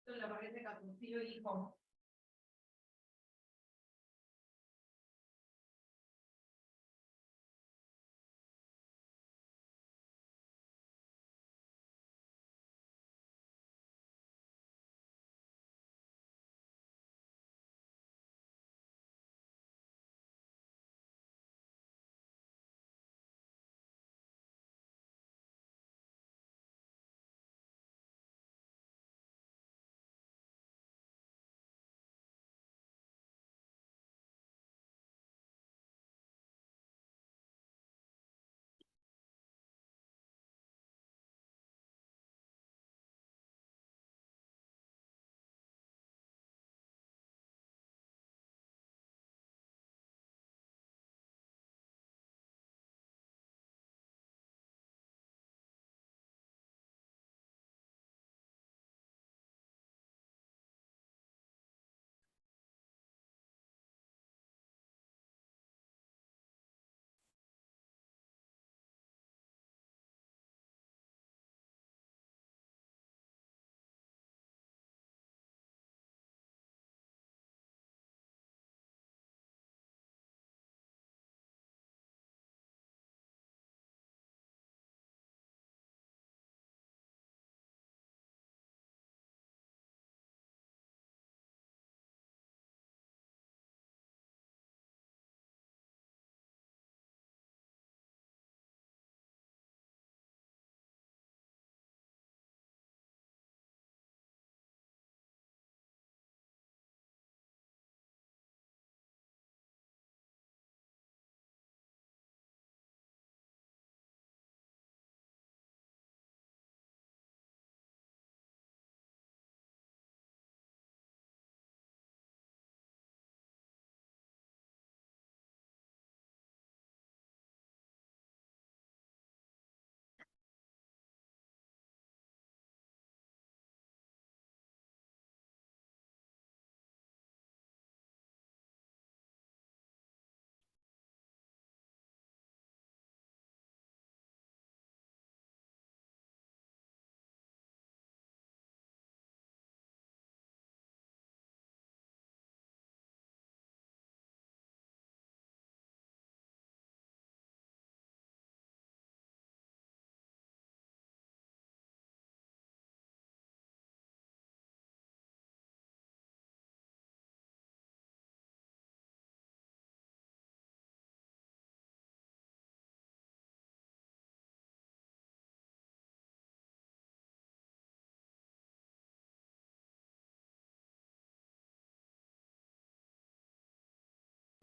La barriga de Capuncillo, hijo.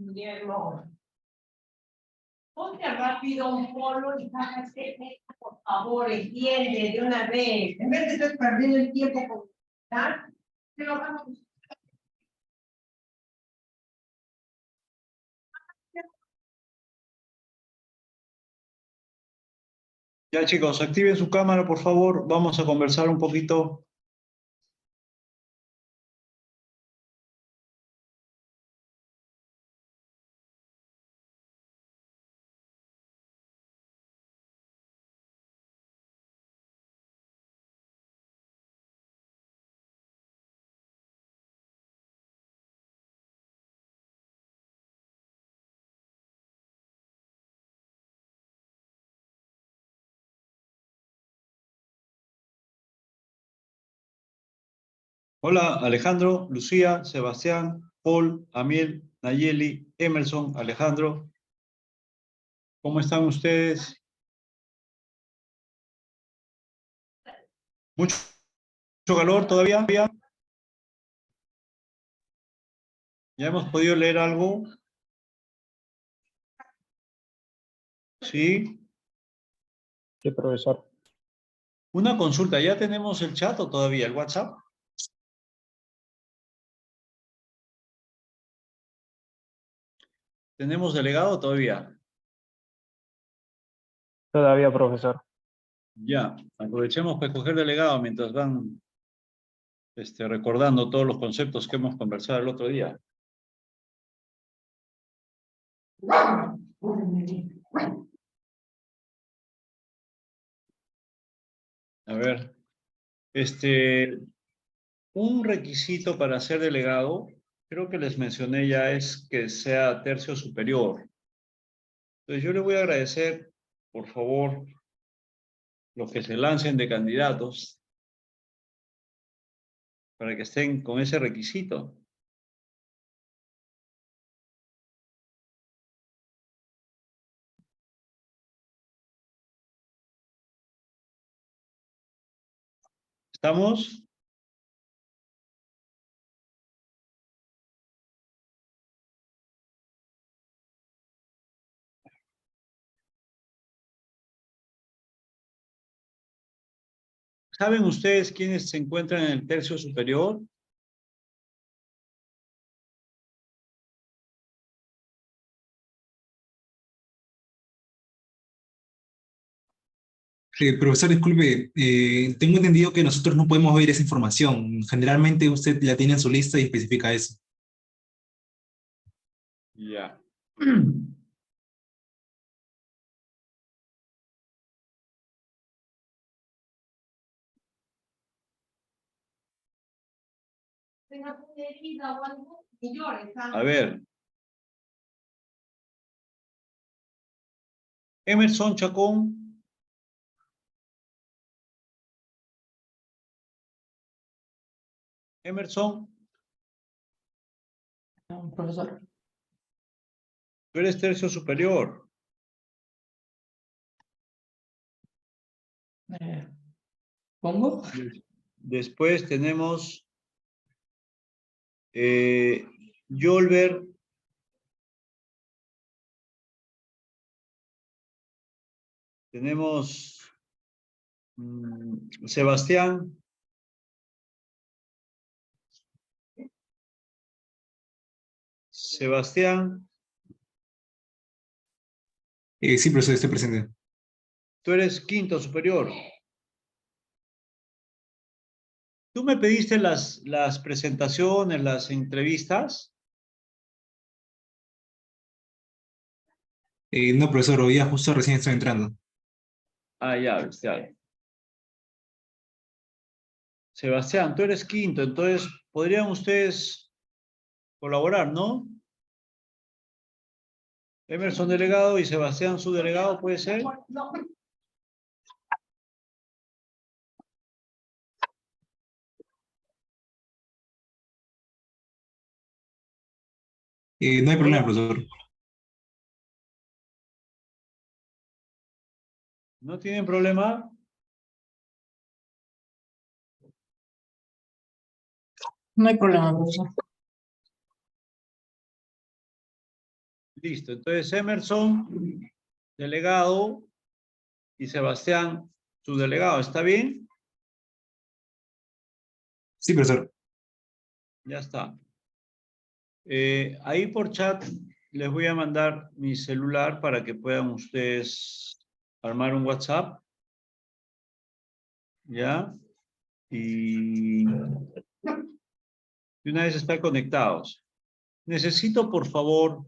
Guillermo, ponte rápido un polo y sácate esta, por favor, entiende de una vez. En vez de estar perdiendo el tiempo con ¿tá? Te lo vamos a... Ya chicos, activen su cámara, por favor. Vamos a conversar un poquito. Hola, Alejandro, Lucía, Sebastián, Paul, Amiel, Nayeli, Emerson, Alejandro. ¿Cómo están ustedes? ¿Mucho calor todavía? ¿Ya hemos podido leer algo? ¿Sí? Sí, profesor. Una consulta, ¿ya tenemos el chat o todavía el WhatsApp? ¿Tenemos delegado todavía? Todavía, profesor. Ya, aprovechemos para escoger delegado mientras van recordando todos los conceptos que hemos conversado el otro día. A ver, Un requisito para ser delegado, creo que les mencioné ya, es que sea tercio superior. Entonces yo le voy a agradecer, por favor, los que se lancen de candidatos para que estén con ese requisito. ¿Estamos? ¿Saben ustedes quiénes se encuentran en el tercio superior? Profesor, disculpe, tengo entendido que nosotros no podemos ver esa información. Generalmente usted la tiene en su lista y especifica eso. Ya. Tenga una herida o algo, y llore, ¿sabes? A ver. Emerson Chacón. Emerson, Profesor. tú eres tercio superior. ¿Pongo? Después tenemos Yolber. Tenemos Sebastián. Sebastián, Sí, profesor, estoy presente. tú eres quinto superior. ¿Tú me pediste las presentaciones, las entrevistas? No, profesor, hoy día justo recién estoy entrando. Ah, ya, ya. Sebastián, tú eres quinto, entonces podrían ustedes colaborar, ¿no? Emerson delegado y Sebastián su delegado, ¿puede ser? No. No hay problema, profesor. ¿No tienen problema? No hay problema, profesor. Listo, entonces Emerson, delegado, y Sebastián, su delegado, ¿está bien? Sí, profesor. Ya está. Ahí por chat les voy a mandar mi celular para que puedan ustedes armar un WhatsApp. ¿Ya? Y una vez estar conectados. Necesito, por favor,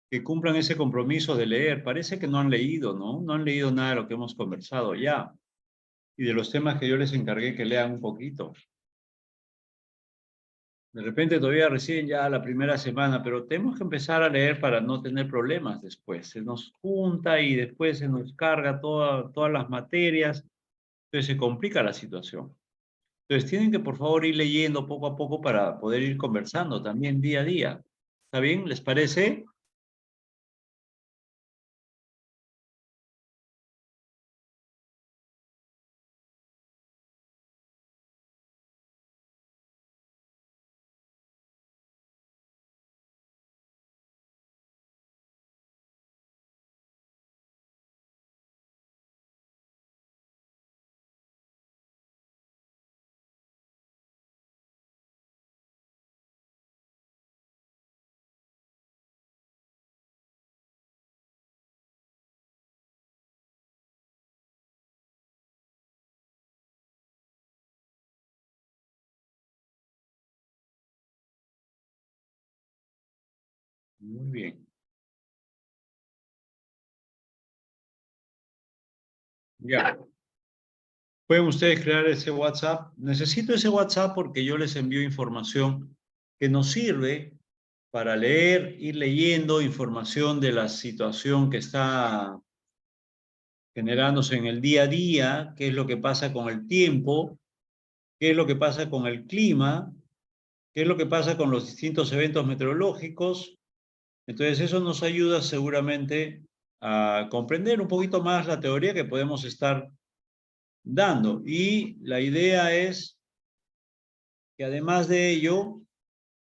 que cumplan ese compromiso de leer. Parece que no han leído, ¿no? No han leído nada de lo que hemos conversado ya. Y de los temas que yo les encargué que lean un poquito. De repente todavía recién ya la primera semana, pero tenemos que empezar a leer para no tener problemas después. Se nos junta y después se nos carga todas las materias, entonces se complica la situación. Entonces tienen que por favor ir leyendo poco a poco para poder ir conversando también día a día. ¿Está bien? ¿Les parece? Muy bien. Ya. Pueden ustedes crear ese WhatsApp. Necesito ese WhatsApp porque yo les envío información que nos sirve para leer, ir leyendo información de la situación que está generándose en el día a día, qué es lo que pasa con el tiempo, qué es lo que pasa con el clima, qué es lo que pasa con los distintos eventos meteorológicos. Entonces eso nos ayuda seguramente a comprender un poquito más la teoría que podemos estar dando. Y la idea es que además de ello,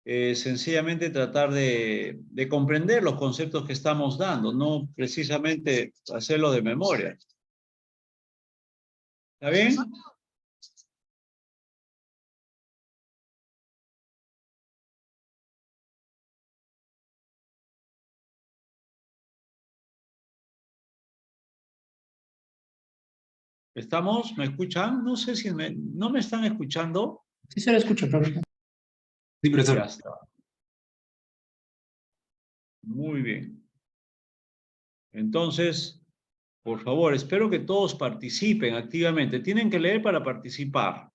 sencillamente tratar de comprender los conceptos que estamos dando, no precisamente hacerlo de memoria. ¿Está bien? ¿Estamos? ¿Me escuchan? No sé si no me están escuchando. Sí se lo escucha, profesor. Sí, profesor. Ya está. Muy bien. Entonces, por favor, espero que todos participen activamente. Tienen que leer para participar.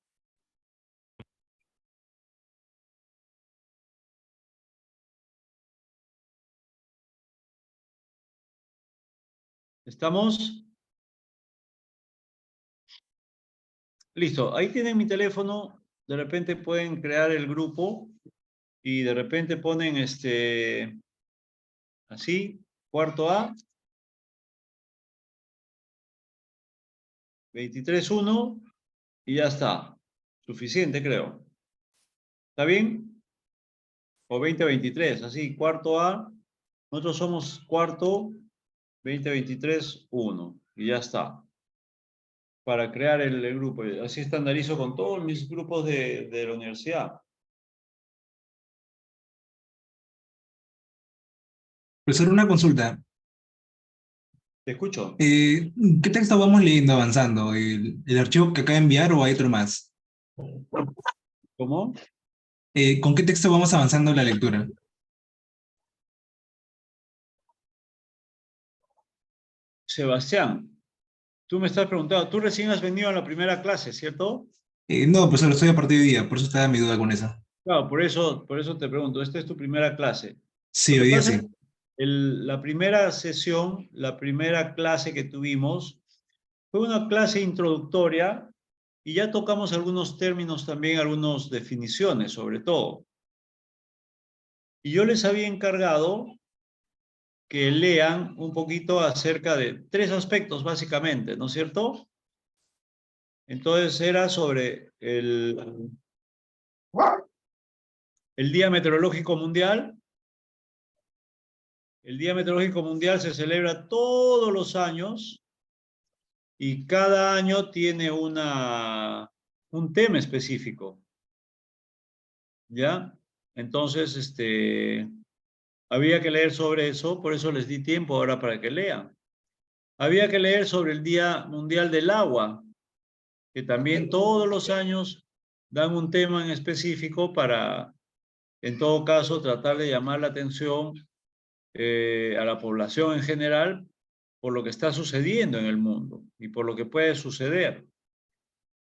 ¿Estamos? Listo. Ahí tienen mi teléfono. De repente pueden crear el grupo y de repente ponen así, cuarto A, 23.1 y ya está. Suficiente, creo. ¿Está bien? O 2023, así, cuarto A. Nosotros somos cuarto 2023-1 y ya está. Para crear el grupo. Así estandarizo con todos mis grupos de la universidad. Profesor, una consulta. ¿Te escucho? ¿Qué texto vamos leyendo avanzando? ¿El archivo que acaba de enviar o hay otro más? ¿Cómo? ¿Con qué texto vamos avanzando en la lectura? Sebastián, tú me estás preguntando, tú recién has venido a la primera clase, ¿cierto? No, profesor, estoy a partir de hoy día, por eso estaba mi duda con eso. Claro, por eso te pregunto, esta es tu primera clase. Lo Sí, que hoy día pasa es sí. que la primera sesión, la primera clase que tuvimos, fue una clase introductoria y ya tocamos algunos términos también, algunas definiciones sobre todo. Y yo les había encargado que lean un poquito acerca de tres aspectos básicamente, ¿no es cierto? Entonces era sobre el Día Meteorológico Mundial. El Día Meteorológico Mundial se celebra todos los años y cada año tiene un tema específico, ¿ya? Entonces, había que leer sobre eso, por eso les di tiempo ahora para que lean. Había que leer sobre el Día Mundial del Agua, que también todos los años dan un tema en específico para, en todo caso, tratar de llamar la atención a la población en general por lo que está sucediendo en el mundo y por lo que puede suceder.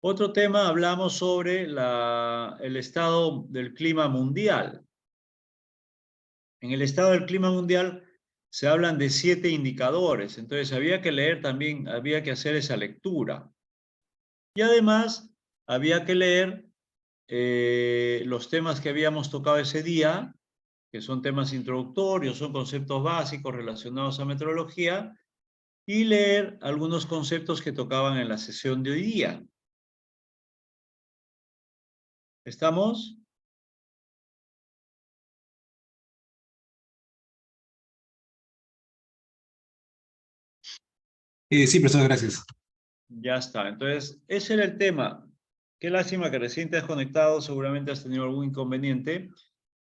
Otro tema, hablamos sobre el estado del clima mundial. En el estado del clima mundial se hablan de 7 indicadores, entonces había que leer también, había que hacer esa lectura. Y además había que leer los temas que habíamos tocado ese día, que son temas introductorios, son conceptos básicos relacionados a meteorología, y leer algunos conceptos que tocaban en la sesión de hoy día. ¿Estamos? Sí, profesor, gracias. Ya está. Entonces, ese era el tema. Qué lástima que recién te has conectado, seguramente has tenido algún inconveniente,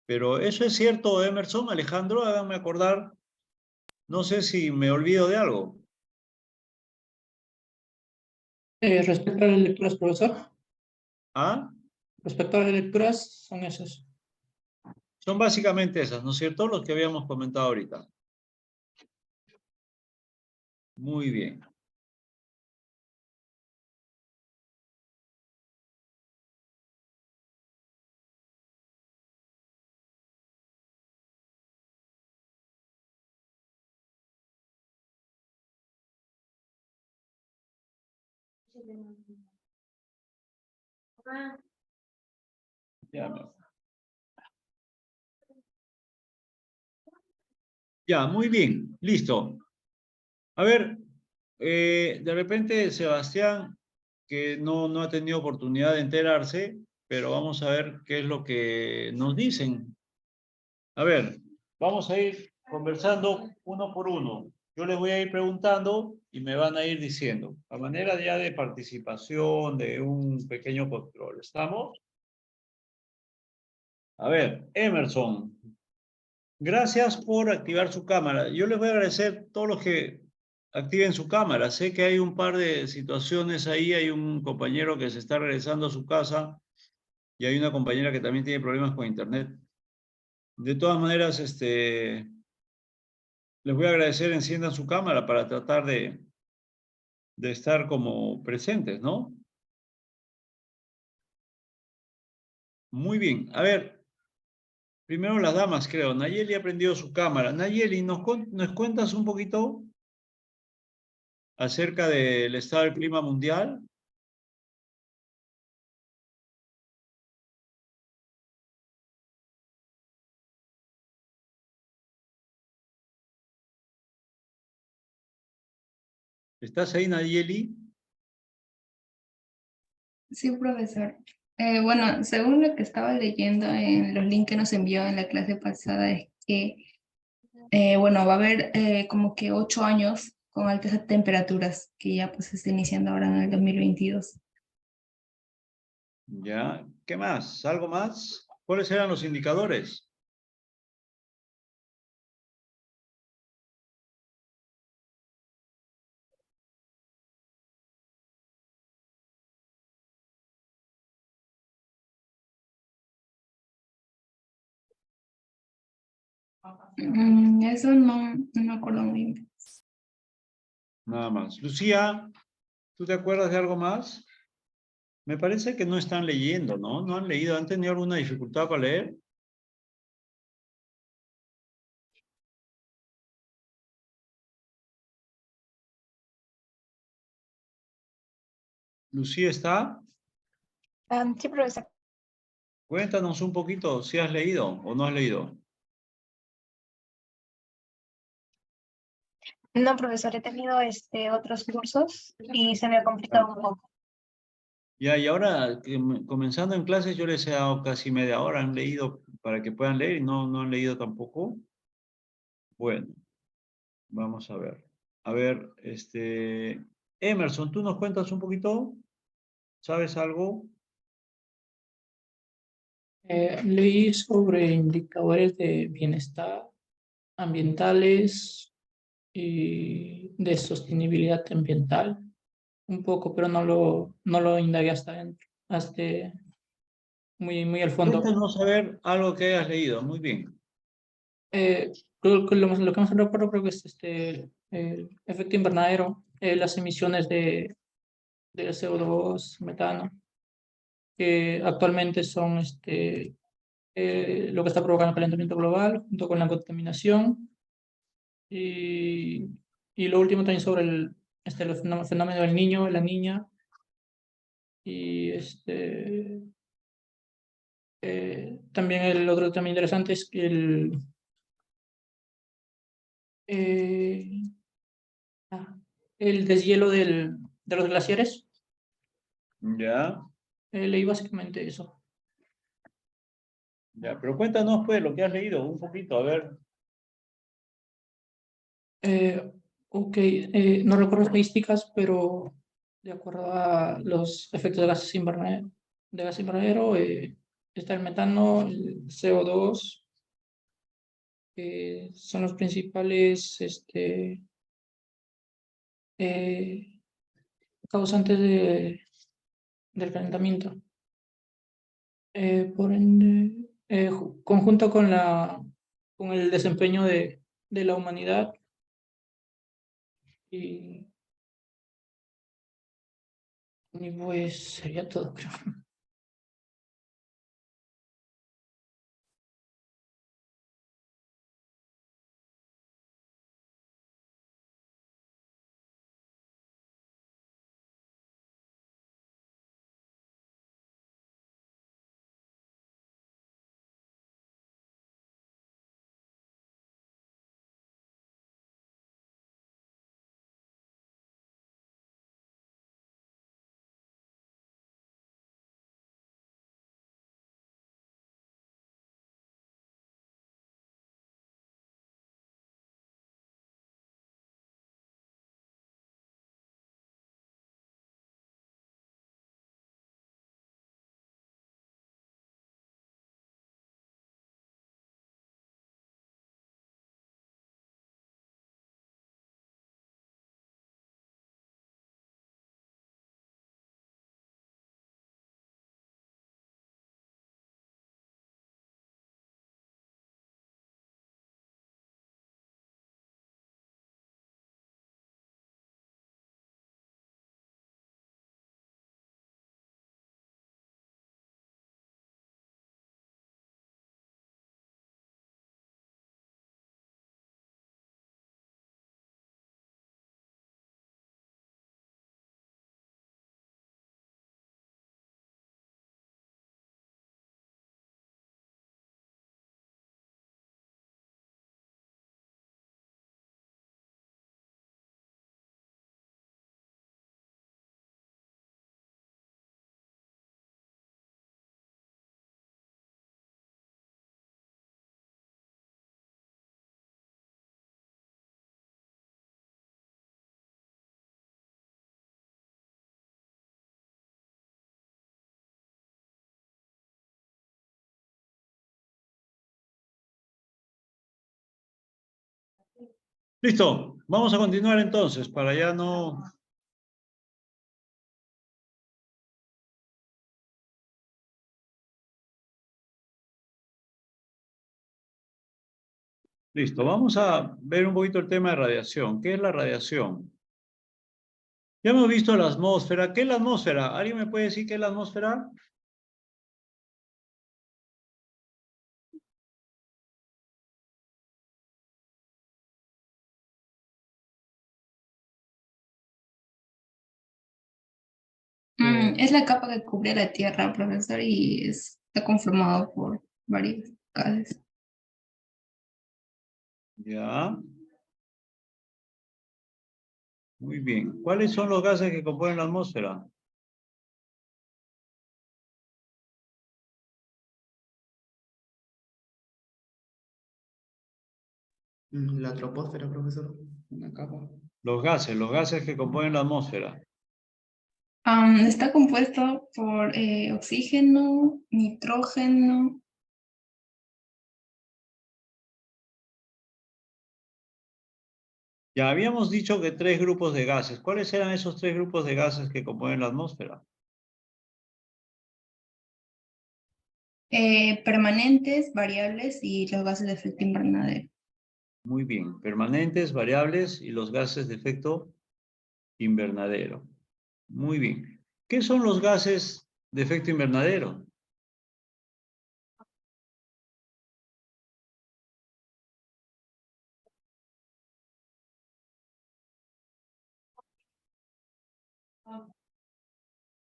pero eso es cierto, Emerson, Alejandro, háganme acordar. No sé si me olvido de algo. Respecto a las lecturas, profesor. ¿Ah? Respecto a las lecturas, son esas. Son básicamente esas, ¿no es cierto? Los que habíamos comentado ahorita. Muy bien. Ya, ya, muy bien, listo. A ver, de repente Sebastián, que no ha tenido oportunidad de enterarse, pero vamos a ver qué es lo que nos dicen. A ver, vamos a ir conversando uno por uno. Yo les voy a ir preguntando y me van a ir diciendo, a manera ya de participación, de un pequeño control. ¿Estamos? A ver, Emerson, gracias por activar su cámara. Yo les voy a agradecer a todos los que activen su cámara. Sé que hay un par de situaciones ahí. Hay un compañero que se está regresando a su casa y hay una compañera que también tiene problemas con internet. De todas maneras, les voy a agradecer, enciendan su cámara para tratar de estar como presentes, ¿no? Muy bien. A ver, primero las damas, creo. Nayeli ha prendido su cámara. Nayeli, ¿nos cuentas un poquito acerca del estado del clima mundial? ¿Estás ahí, Nayeli? Sí, profesor. Bueno, según lo que estaba leyendo en los links que nos envió en la clase pasada, es que, bueno, va a haber como que 8 años con altas temperaturas, que ya pues se está iniciando ahora en el 2022. Ya. ¿Qué más? ¿Algo más? ¿Cuáles eran los indicadores? Eso no me acuerdo muy bien. Nada más. Lucía, ¿tú te acuerdas de algo más? Me parece que no están leyendo, ¿no? ¿No han leído? ¿Han tenido alguna dificultad para leer? ¿Lucía está? Sí, profesor. Cuéntanos un poquito si has leído o no has leído. No, profesor, he tenido otros cursos y se me ha complicado un poco. Ya, y ahora, comenzando en clases, yo les he dado casi media hora. ¿Han leído para que puedan leer y no han leído tampoco? Bueno, vamos a ver. A ver, Emerson, ¿tú nos cuentas un poquito? ¿Sabes algo? Leí sobre indicadores de bienestar ambientales y de sostenibilidad ambiental, un poco, pero no lo indagué hasta adentro, hasta muy al fondo. Cuéntanos a ver algo que hayas leído. Muy bien. Lo que más recuerdo creo que es el efecto invernadero, las emisiones de CO2, metano, que actualmente son lo que está provocando el calentamiento global, junto con la contaminación. Y, y lo último también sobre el fenómeno del niño, la niña, y también el otro tema interesante es que eh, el deshielo de los glaciares. Ya, Leí básicamente eso. ya. Pero cuéntanos, pues, lo que has leído un poquito. A ver. Ok, no recuerdo estadísticas, pero de acuerdo a los efectos de gas invernadero, está el metano, el CO2, que son los principales eh, causantes del calentamiento. Por ende, conjunto con el desempeño de la humanidad y, y pues sería todo, creo. Listo, vamos a continuar entonces, para ya no... Listo, vamos a ver un poquito el tema de radiación. ¿Qué es la radiación? Ya hemos visto la atmósfera. ¿Qué es la atmósfera? ¿Alguien me puede decir qué es la atmósfera? Es la capa que cubre la Tierra, profesor, y está conformado por varios gases. Ya. Muy bien. ¿Cuáles son los gases que componen la atmósfera? La troposfera, profesor. Una capa. Los gases que componen la atmósfera. Está compuesto por oxígeno, nitrógeno. Ya habíamos dicho que 3 grupos de gases. ¿Cuáles eran esos 3 grupos de gases que componen la atmósfera? Permanentes, variables y los gases de efecto invernadero. Muy bien. Permanentes, variables y los gases de efecto invernadero. Muy bien. ¿Qué son los gases de efecto invernadero?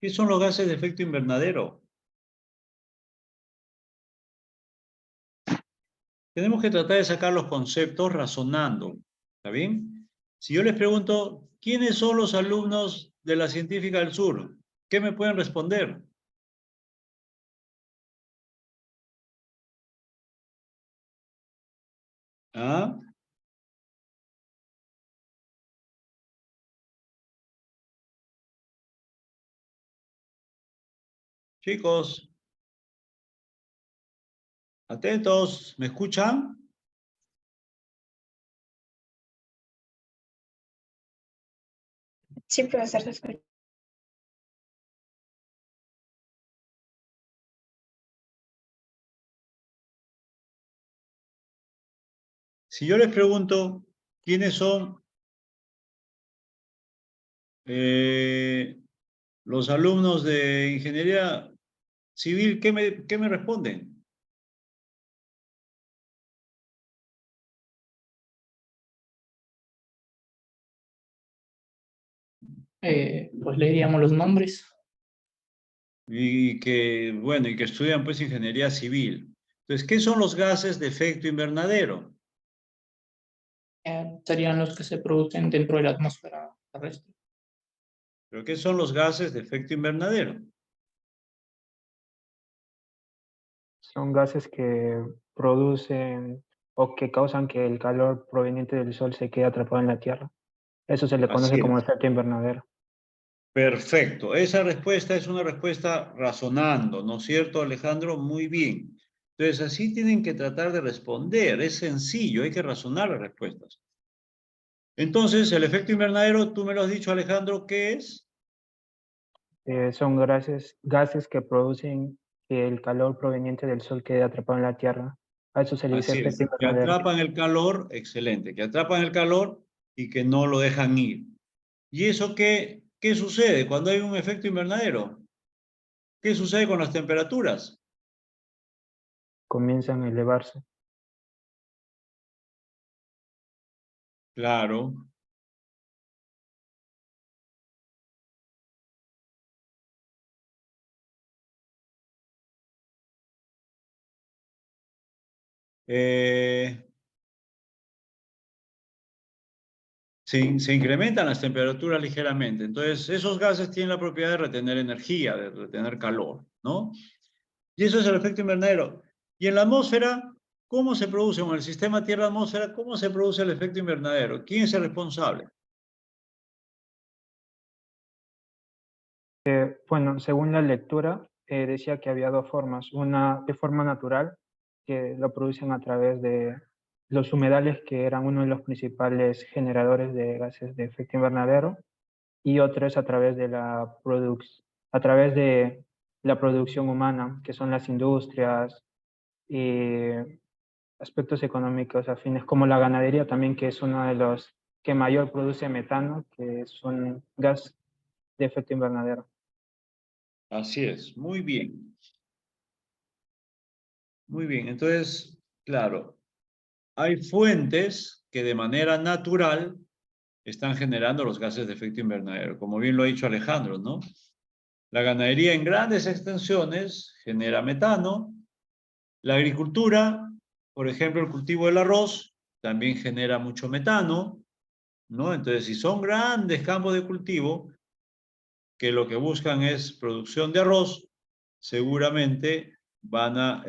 ¿Qué son los gases de efecto invernadero? Tenemos que tratar de sacar los conceptos razonando. ¿Está bien? Si yo les pregunto, ¿quiénes son los alumnos de la Científica del Sur? ¿Qué me pueden responder? ¿Ah? Chicos, atentos, ¿me escuchan? Sí, profesor, se escucha. Si yo les pregunto, ¿quiénes son los alumnos de Ingeniería Civil? ¿Qué me responden? Pues le diríamos los nombres. Y que, bueno, y que estudian pues Ingeniería Civil. Entonces, ¿qué son los gases de efecto invernadero? Serían los que se producen dentro de la atmósfera terrestre. ¿Pero qué son los gases de efecto invernadero? Son gases que producen o que causan que el calor proveniente del sol se quede atrapado en la Tierra. Eso se le Así conoce como es. efecto invernadero. Perfecto. Esa respuesta es una respuesta razonando, ¿no es cierto, Alejandro? Muy bien. Entonces, así tienen que tratar de responder. Es sencillo, hay que razonar las respuestas. Entonces, el efecto invernadero, tú me lo has dicho, Alejandro, ¿qué es? Son gases que producen que el calor proveniente del sol quede atrapado en la Tierra. A eso se le dice Así es, efecto que invernadero. atrapan el calor, excelente, que atrapan el calor y que no lo dejan ir. ¿Y eso qué sucede cuando hay un efecto invernadero? ¿Qué sucede con las temperaturas? Comienzan a elevarse. Claro. Se incrementan las temperaturas ligeramente. Entonces, esos gases tienen la propiedad de retener energía, de retener calor, ¿no? Y eso es el efecto invernadero. Y en la atmósfera, ¿cómo se produce? En el sistema Tierra-atmósfera, ¿cómo se produce el efecto invernadero? ¿Quién es el responsable? Bueno, según la lectura, decía que había dos formas. Una de forma natural, que lo producen a través los humedales, que eran uno de los principales generadores de gases de efecto invernadero, y otro es a través de a través de la producción humana, que son las industrias y aspectos económicos afines, como la ganadería también, que es uno de los que mayor produce metano, que es un gas de efecto invernadero. Así es, muy bien. Muy bien, entonces, claro, hay fuentes que de manera natural están generando los gases de efecto invernadero, como bien lo ha dicho Alejandro, ¿no? La ganadería en grandes extensiones genera metano. La agricultura, por ejemplo, el cultivo del arroz, también genera mucho metano, ¿no? Entonces, si son grandes campos de cultivo que lo que buscan es producción de arroz, seguramente van a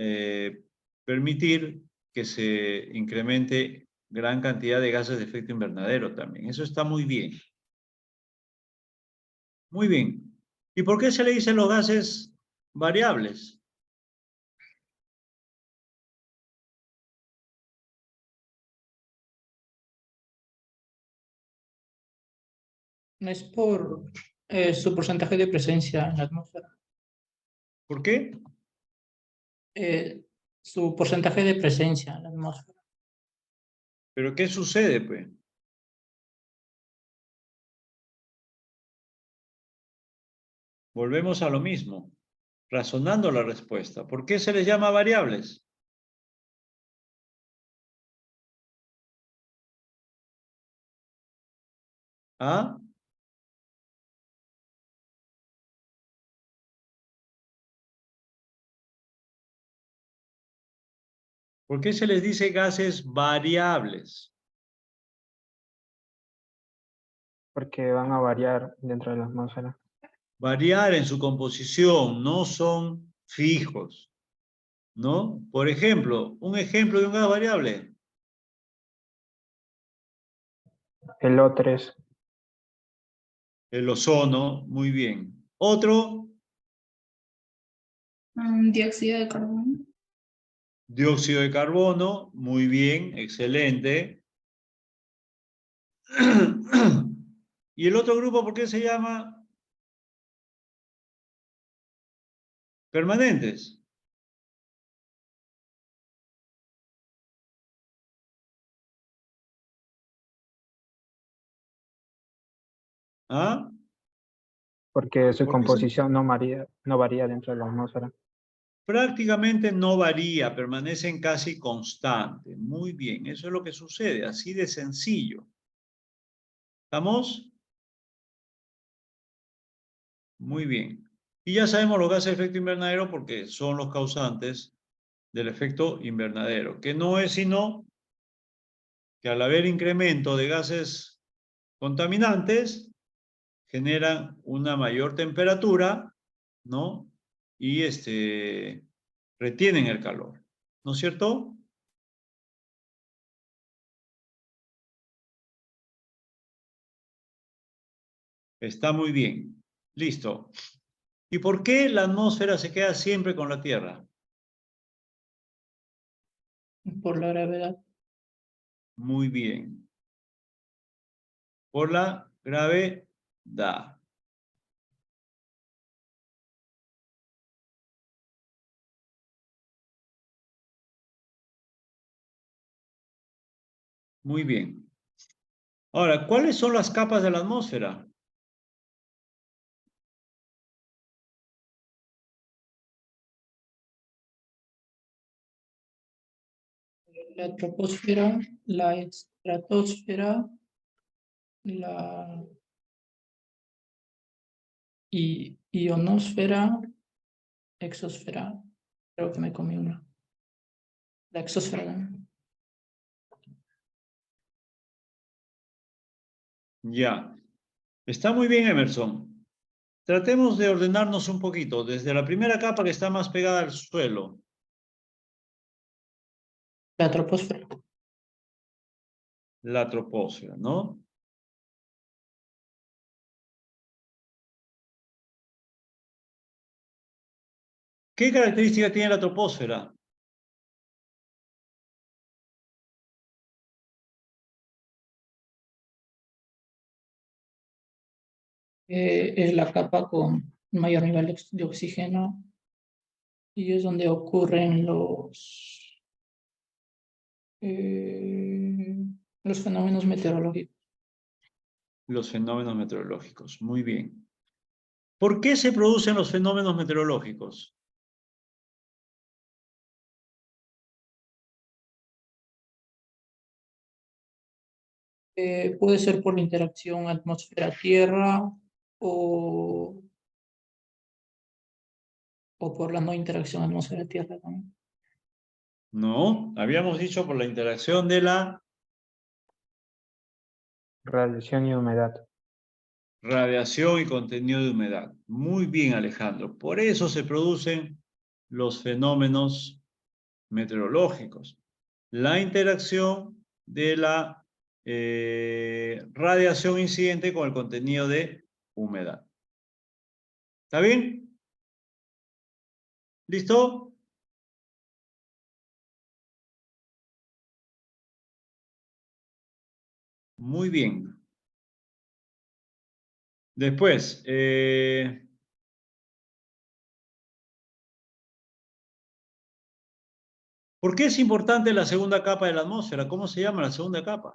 permitir que se incremente gran cantidad de gases de efecto invernadero también. Eso está muy bien. Muy bien. ¿Y por qué se le dicen los gases variables? Es por su porcentaje de presencia en la atmósfera. ¿Por qué? Su porcentaje de presencia en la atmósfera. ¿Pero qué sucede, pues? Volvemos a lo mismo, razonando la respuesta. ¿Por qué se les llama variables? ¿Ah? ¿Por qué se les dice gases variables? Porque van a variar dentro de la atmósfera. Variar en su composición, no son fijos, ¿no? Por ejemplo, un ejemplo de un gas variable. El O3, El ozono, muy bien. Otro, Dióxido de carbono. dióxido de carbono, muy bien, excelente. ¿Y el otro grupo por qué se llama permanentes? ¿Ah? porque su ¿Por qué se- composición no varía dentro de la atmósfera. Prácticamente no varía, permanecen casi constantes. Muy bien, eso es lo que sucede, así de sencillo. ¿Estamos? Muy bien. Y ya sabemos los gases de efecto invernadero porque son los causantes del efecto invernadero, que no es sino que al haber incremento de gases contaminantes, generan una mayor temperatura, ¿no? Y retienen el calor, ¿no es cierto? Está muy bien. Listo. ¿Y por qué la atmósfera se queda siempre con la Tierra? Por la gravedad. Muy bien. Por la gravedad. Muy bien. Ahora, ¿cuáles son las capas de la atmósfera? La troposfera, la estratosfera, la ionosfera, exosfera. Creo que me comí una. La exosfera. ¿No? Ya. Está muy bien, Emerson. Tratemos de ordenarnos un poquito. Desde la primera capa que está más pegada al suelo. La troposfera. La troposfera, ¿no? ¿Qué característica tiene la troposfera? Es la capa con mayor nivel de oxígeno y es donde ocurren los fenómenos meteorológicos. Los fenómenos meteorológicos. Muy bien. ¿Por qué se producen los fenómenos meteorológicos? Puede ser por la interacción atmósfera-tierra o por la no interacción atmósfera-tierra también. No, habíamos dicho por la interacción de la Radiación y humedad. radiación y contenido de humedad. Muy bien, Alejandro. Por eso se producen los fenómenos meteorológicos. La interacción de la radiación incidente con el contenido de humedad. ¿Está bien? ¿Listo? Muy bien. Después, ¿por qué es importante la segunda capa de la atmósfera? ¿Cómo se llama la segunda capa?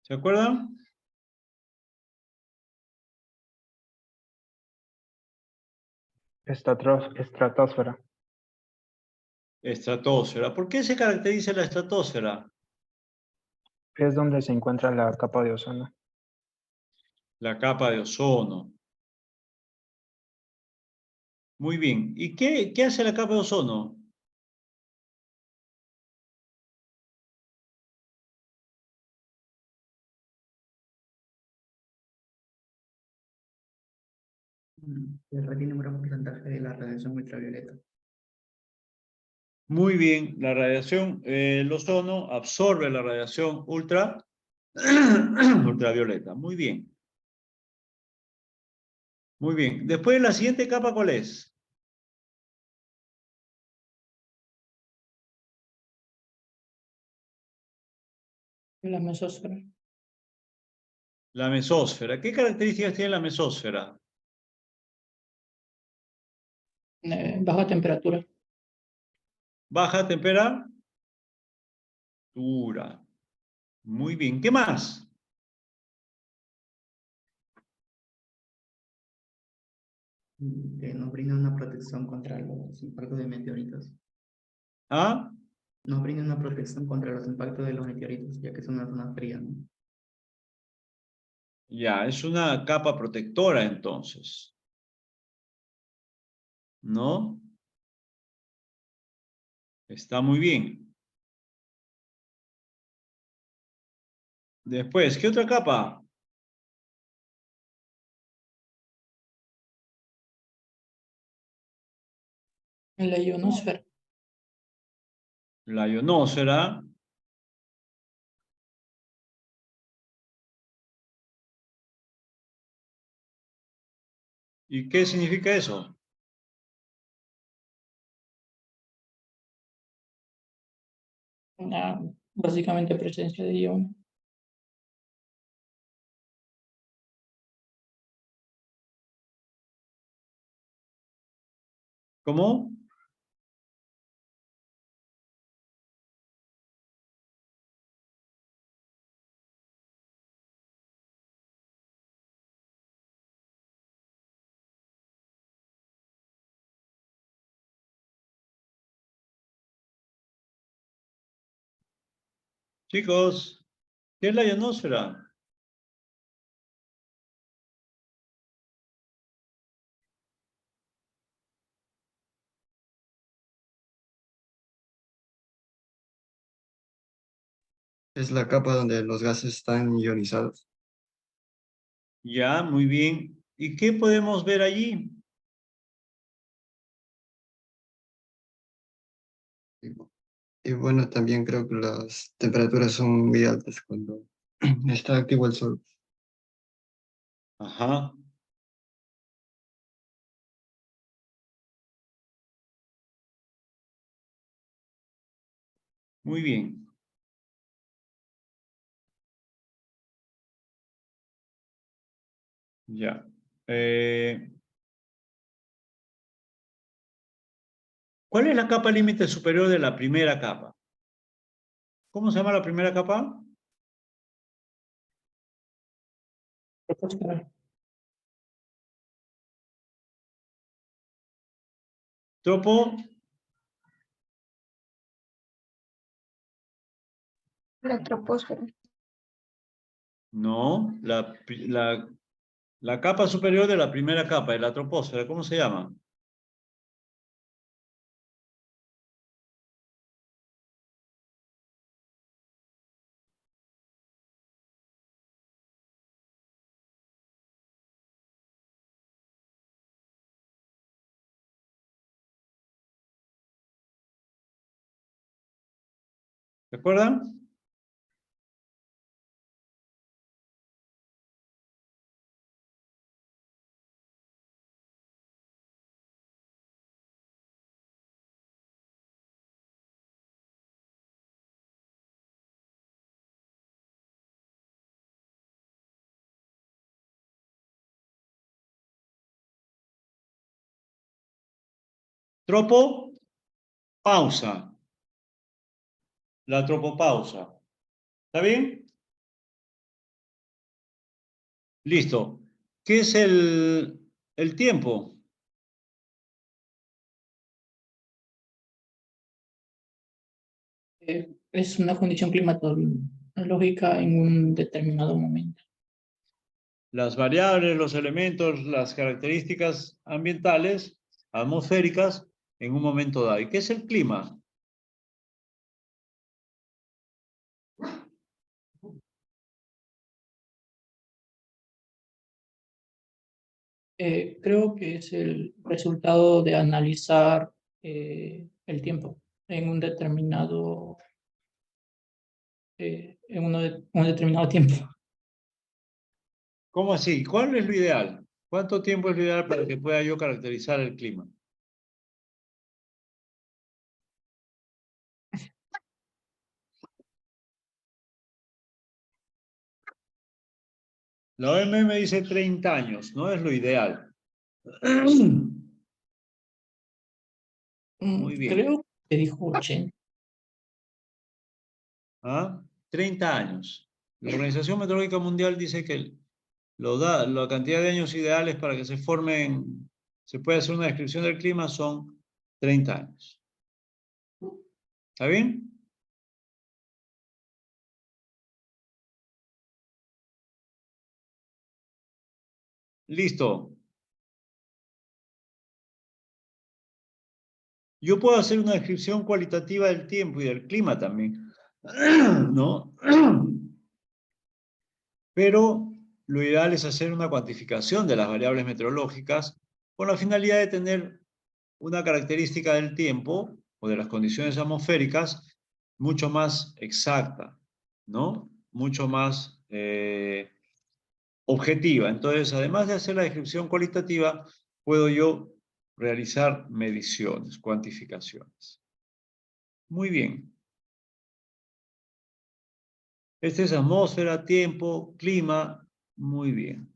¿Se acuerdan? Estratosfera. Estratosfera. ¿Por qué se caracteriza la estratosfera? Es donde se encuentra la capa de ozono. La capa de ozono. Muy bien. ¿Y qué hace la capa de ozono? Que retiene un gran porcentaje de la radiación ultravioleta. Muy bien. La radiación, el ozono absorbe la radiación ultravioleta. Muy bien. Muy bien. Después, la siguiente capa, ¿cuál es? La mesósfera. La mesósfera. ¿Qué características tiene la mesósfera? Baja temperatura. Baja temperatura. Muy bien. ¿Qué más? Que nos brinda una protección contra los impactos de meteoritos. ¿Ah? Nos brinda una protección contra los impactos de los meteoritos, ya que es una zona fría, ¿no? Ya, es una capa protectora entonces. ¿No? Está muy bien. Después, ¿qué otra capa? En la ionosfera. La ionosfera. ¿Y qué significa eso? Básicamente presencia de iones. ¿Cómo? Chicos, ¿qué es la ionosfera? Es la capa donde los gases están ionizados. Ya, muy bien. ¿Y qué podemos ver allí? Y bueno, también creo que las temperaturas son muy altas cuando está activo el sol. Ajá. Muy bien. Ya. ¿Cuál es la capa límite superior de la primera capa? ¿Cómo se llama la primera capa? Troposfera. Tropo. La troposfera. No, la capa superior de la primera capa, de la troposfera, ¿cómo se llama? ¿Se acuerdan? Tropo, pausa. La tropopausa. ¿Está bien? Listo. ¿Qué es el tiempo? Es una condición climatológica en un determinado momento. Las variables, los elementos, las características ambientales, atmosféricas, en un momento dado. ¿Y qué es el clima? Creo que es el resultado de analizar el tiempo en un determinado, un determinado tiempo. ¿Cómo así? ¿Cuál es lo ideal? ¿Cuánto tiempo es lo ideal para que pueda yo caracterizar el clima? La OMS me dice 30 años, no es lo ideal. Muy bien. Creo que dijo 80. ¿Ah? 30 años. La Organización Meteorológica Mundial dice que la cantidad de años ideales para que se formen, se pueda hacer una descripción del clima son 30 años. ¿Está bien? Listo. Yo puedo hacer una descripción cualitativa del tiempo y del clima también, ¿no? Pero lo ideal es hacer una cuantificación de las variables meteorológicas con la finalidad de tener una característica del tiempo o de las condiciones atmosféricas mucho más exacta, ¿no? Mucho más objetiva. Entonces, además de hacer la descripción cualitativa, puedo yo realizar mediciones, cuantificaciones. Muy bien. Este es atmósfera, tiempo, clima. Muy bien.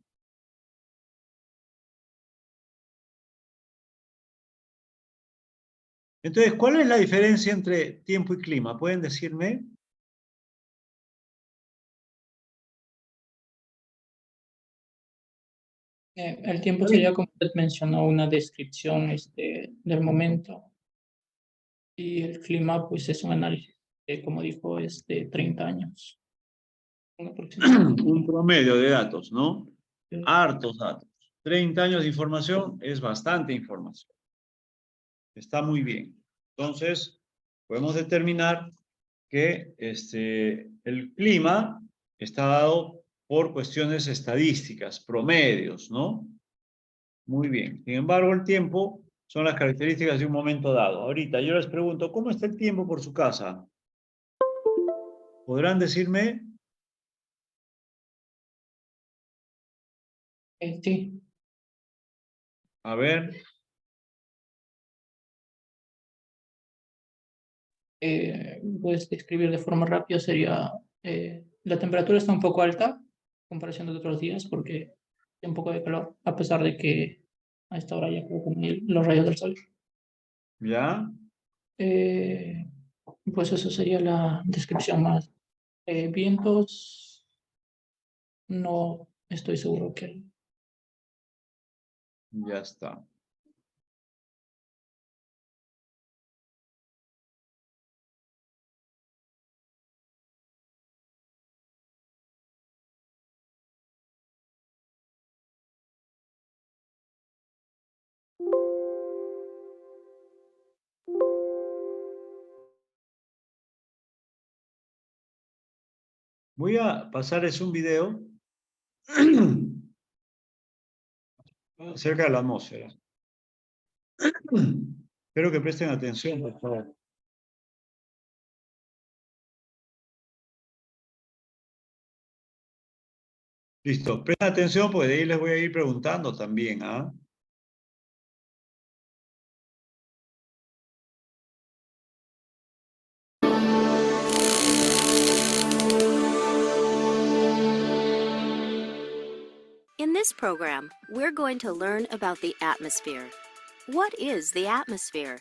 Entonces, ¿cuál es la diferencia entre tiempo y clima? ¿Pueden decirme? El tiempo sería, como usted mencionó, una descripción del momento. Y el clima, pues, es un análisis, como dijo, 30 años. Un promedio de datos, ¿no? Hartos datos. 30 años de información es bastante información. Está muy bien. Entonces, podemos determinar que el clima está dado por cuestiones estadísticas, promedios, ¿no? Muy bien. Sin embargo, el tiempo Son las características de un momento dado. Ahorita yo les pregunto, ¿cómo está el tiempo por su casa? ¿Podrán decirme? Sí, A ver. puedes describir de forma rápida sería, la temperatura está un poco alta en comparación de otros días porque hay un poco de calor, a pesar de que a esta hora ya creo que los rayos del sol. ¿Ya? Eh, pues eso sería la descripción más. Vientos, no estoy seguro que hay. Ya está. Voy a pasarles un video acerca de la atmósfera. Espero que presten atención, por favor. Listo, presten atención porque de ahí les voy a ir preguntando también, ¿ah? In this program, we're going to learn about the atmosphere. What is the atmosphere?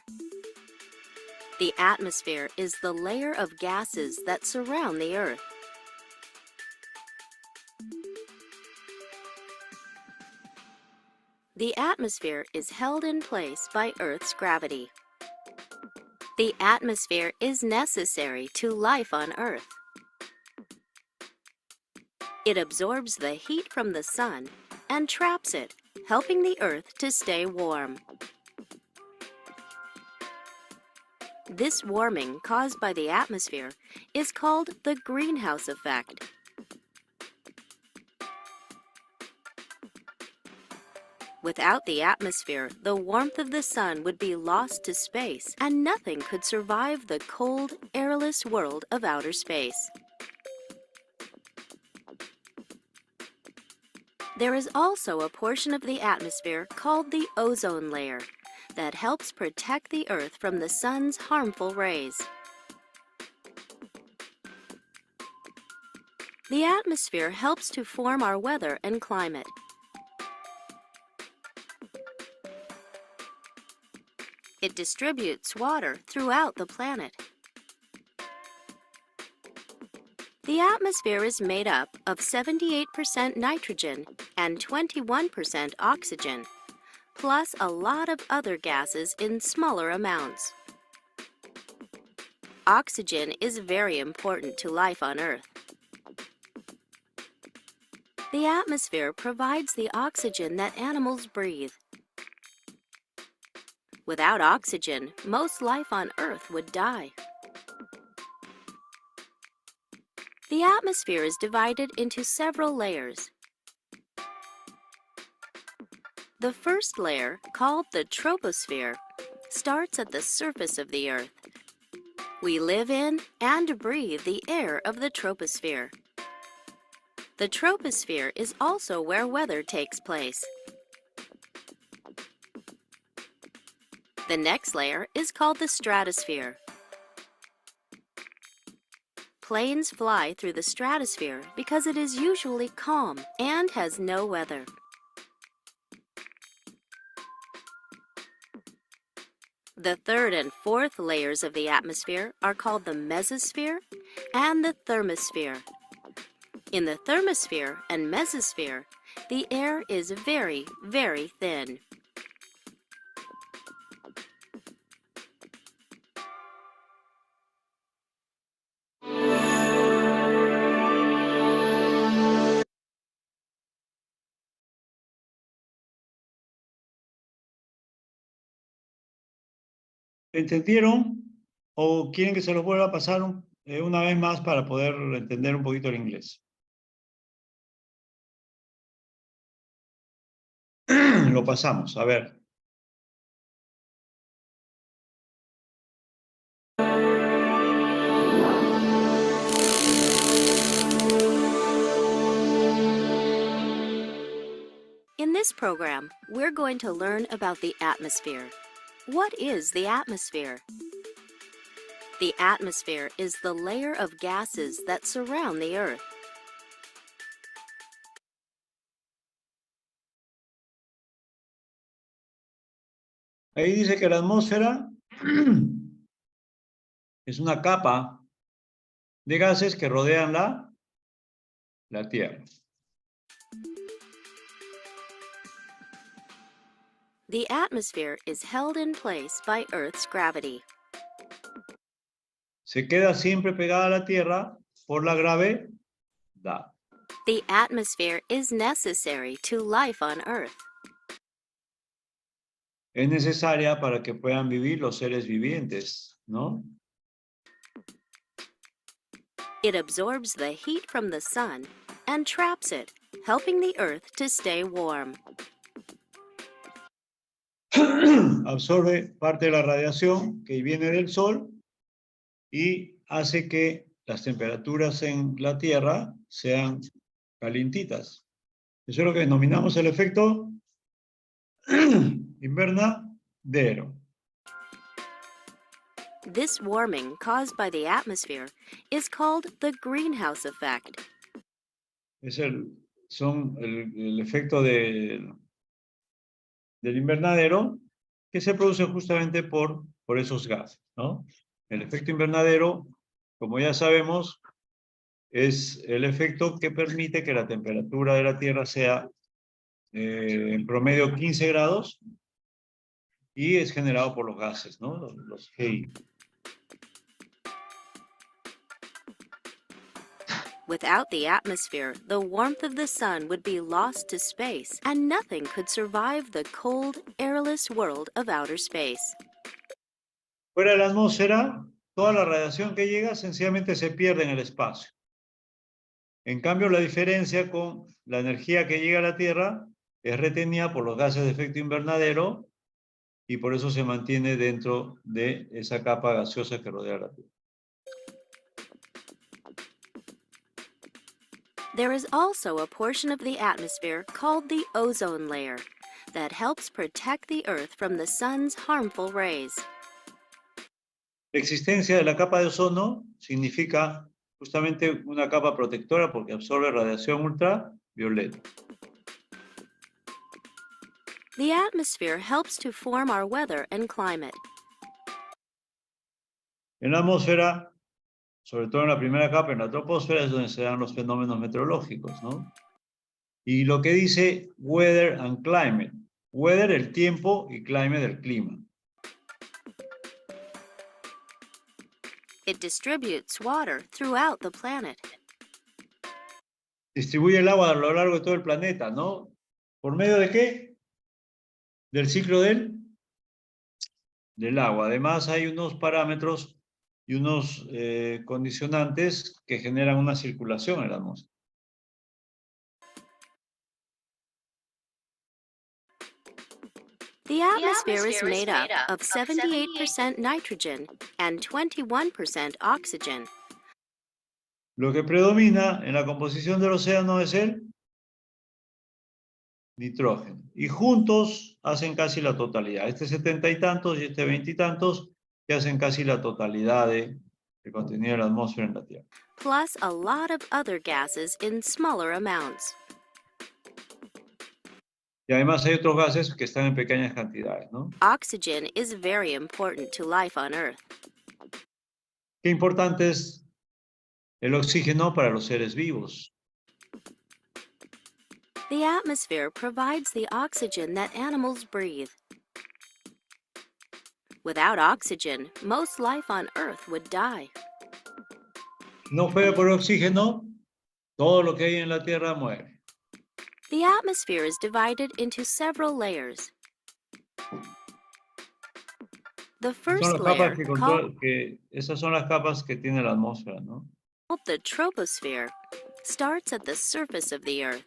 The atmosphere is the layer of gases that surround the Earth. The atmosphere is held in place by Earth's gravity. The atmosphere is necessary to life on Earth. It absorbs the heat from the sun and traps it, helping the Earth to stay warm. This warming caused by the atmosphere is called the greenhouse effect. Without the atmosphere, the warmth of the sun would be lost to space, and nothing could survive the cold, airless world of outer space. There is also a portion of the atmosphere called the ozone layer that helps protect the Earth from the sun's harmful rays. The atmosphere helps to form our weather and climate. It distributes water throughout the planet. The atmosphere is made up of 78% nitrogen and 21% oxygen, plus a lot of other gases in smaller amounts. Oxygen is very important to life on Earth. The atmosphere provides the oxygen that animals breathe. Without oxygen, most life on Earth would die. The atmosphere is divided into several layers. The first layer, called the troposphere, starts at the surface of the Earth. We live in and breathe the air of the troposphere. The troposphere is also where weather takes place. The next layer is called the stratosphere. Planes fly through the stratosphere because it is usually calm and has no weather. The third and fourth layers of the atmosphere are called the mesosphere and the thermosphere. In the thermosphere and mesosphere, the air is very, very thin. ¿Entendieron? ¿O quieren que se los vuelva a pasar una vez más para poder entender un poquito el inglés? Lo pasamos, a ver. In this program, we're going to learn about the atmosphere. What is the atmosphere? The atmosphere is the layer of gases that surround the Earth. Ahí dice que la atmósfera es una capa de gases que rodean la Tierra. The atmosphere is held in place by Earth's gravity. Se queda siempre pegada a la Tierra por la gravedad. The atmosphere is necessary to life on Earth. Es necesaria para que puedan vivir los seres vivientes, ¿no? It absorbs the heat from the sun and traps it, helping the Earth to stay warm. Absorbe parte de la radiación que viene del Sol y hace que las temperaturas en la Tierra sean calientitas. Eso es lo que denominamos el efecto invernadero. This warming caused by the atmosphere is called the greenhouse effect. Es el efecto del invernadero que se produce justamente por esos gases, ¿no? El efecto invernadero, como ya sabemos, es el efecto que permite que la temperatura de la Tierra sea en promedio 15 grados y es generado por los gases, ¿no? Los GI. Without the atmosphere, the warmth of the sun would be lost to space, and nothing could survive the cold, airless world of outer space. Fuera de la atmósfera, toda la radiación que llega sencillamente se pierde en el espacio. En cambio, la diferencia con la energía que llega a la Tierra es retenida por los gases de efecto invernadero y por eso se mantiene dentro de esa capa gaseosa que rodea la Tierra. There is also a portion of the atmosphere called the ozone layer that helps protect the Earth from the sun's harmful rays. La existencia de la capa de ozono significa justamente una capa protectora porque absorbe radiación ultravioleta. The atmosphere helps to form our weather and climate. En la atmósfera, sobre todo en la primera capa, en la troposfera, es donde se dan los fenómenos meteorológicos, ¿no? Y lo que dice weather and climate. Weather, el tiempo, y climate, el clima. It distributes water throughout the planet. Distribuye el agua a lo largo de todo el planeta, ¿no? ¿Por medio de qué? Del ciclo del agua. Además, hay unos parámetros y unos condicionantes que generan una circulación en la atmósfera. The atmosphere is made up of 78% nitrogen and 21% oxygen. Lo que predomina en la composición del océano es el nitrógeno. Y juntos hacen casi la totalidad. Este 70 y tantos y este 20 y tantos que hacen casi la totalidad del contenido de la atmósfera en la Tierra. Plus a lot of other gases in smaller amounts. Y además hay otros gases que están en pequeñas cantidades, ¿no? Oxygen is very important to life on Earth. Qué importante es el oxígeno para los seres vivos. The atmosphere provides the oxygen that animals breathe. Without oxygen, most life on Earth would die. No fuera por oxígeno, todo lo que hay en la Tierra muere. The atmosphere is divided into several layers. The first Son las layer, capas esas son las capas que tiene la atmósfera, ¿no? called the troposphere, starts at the surface of the Earth.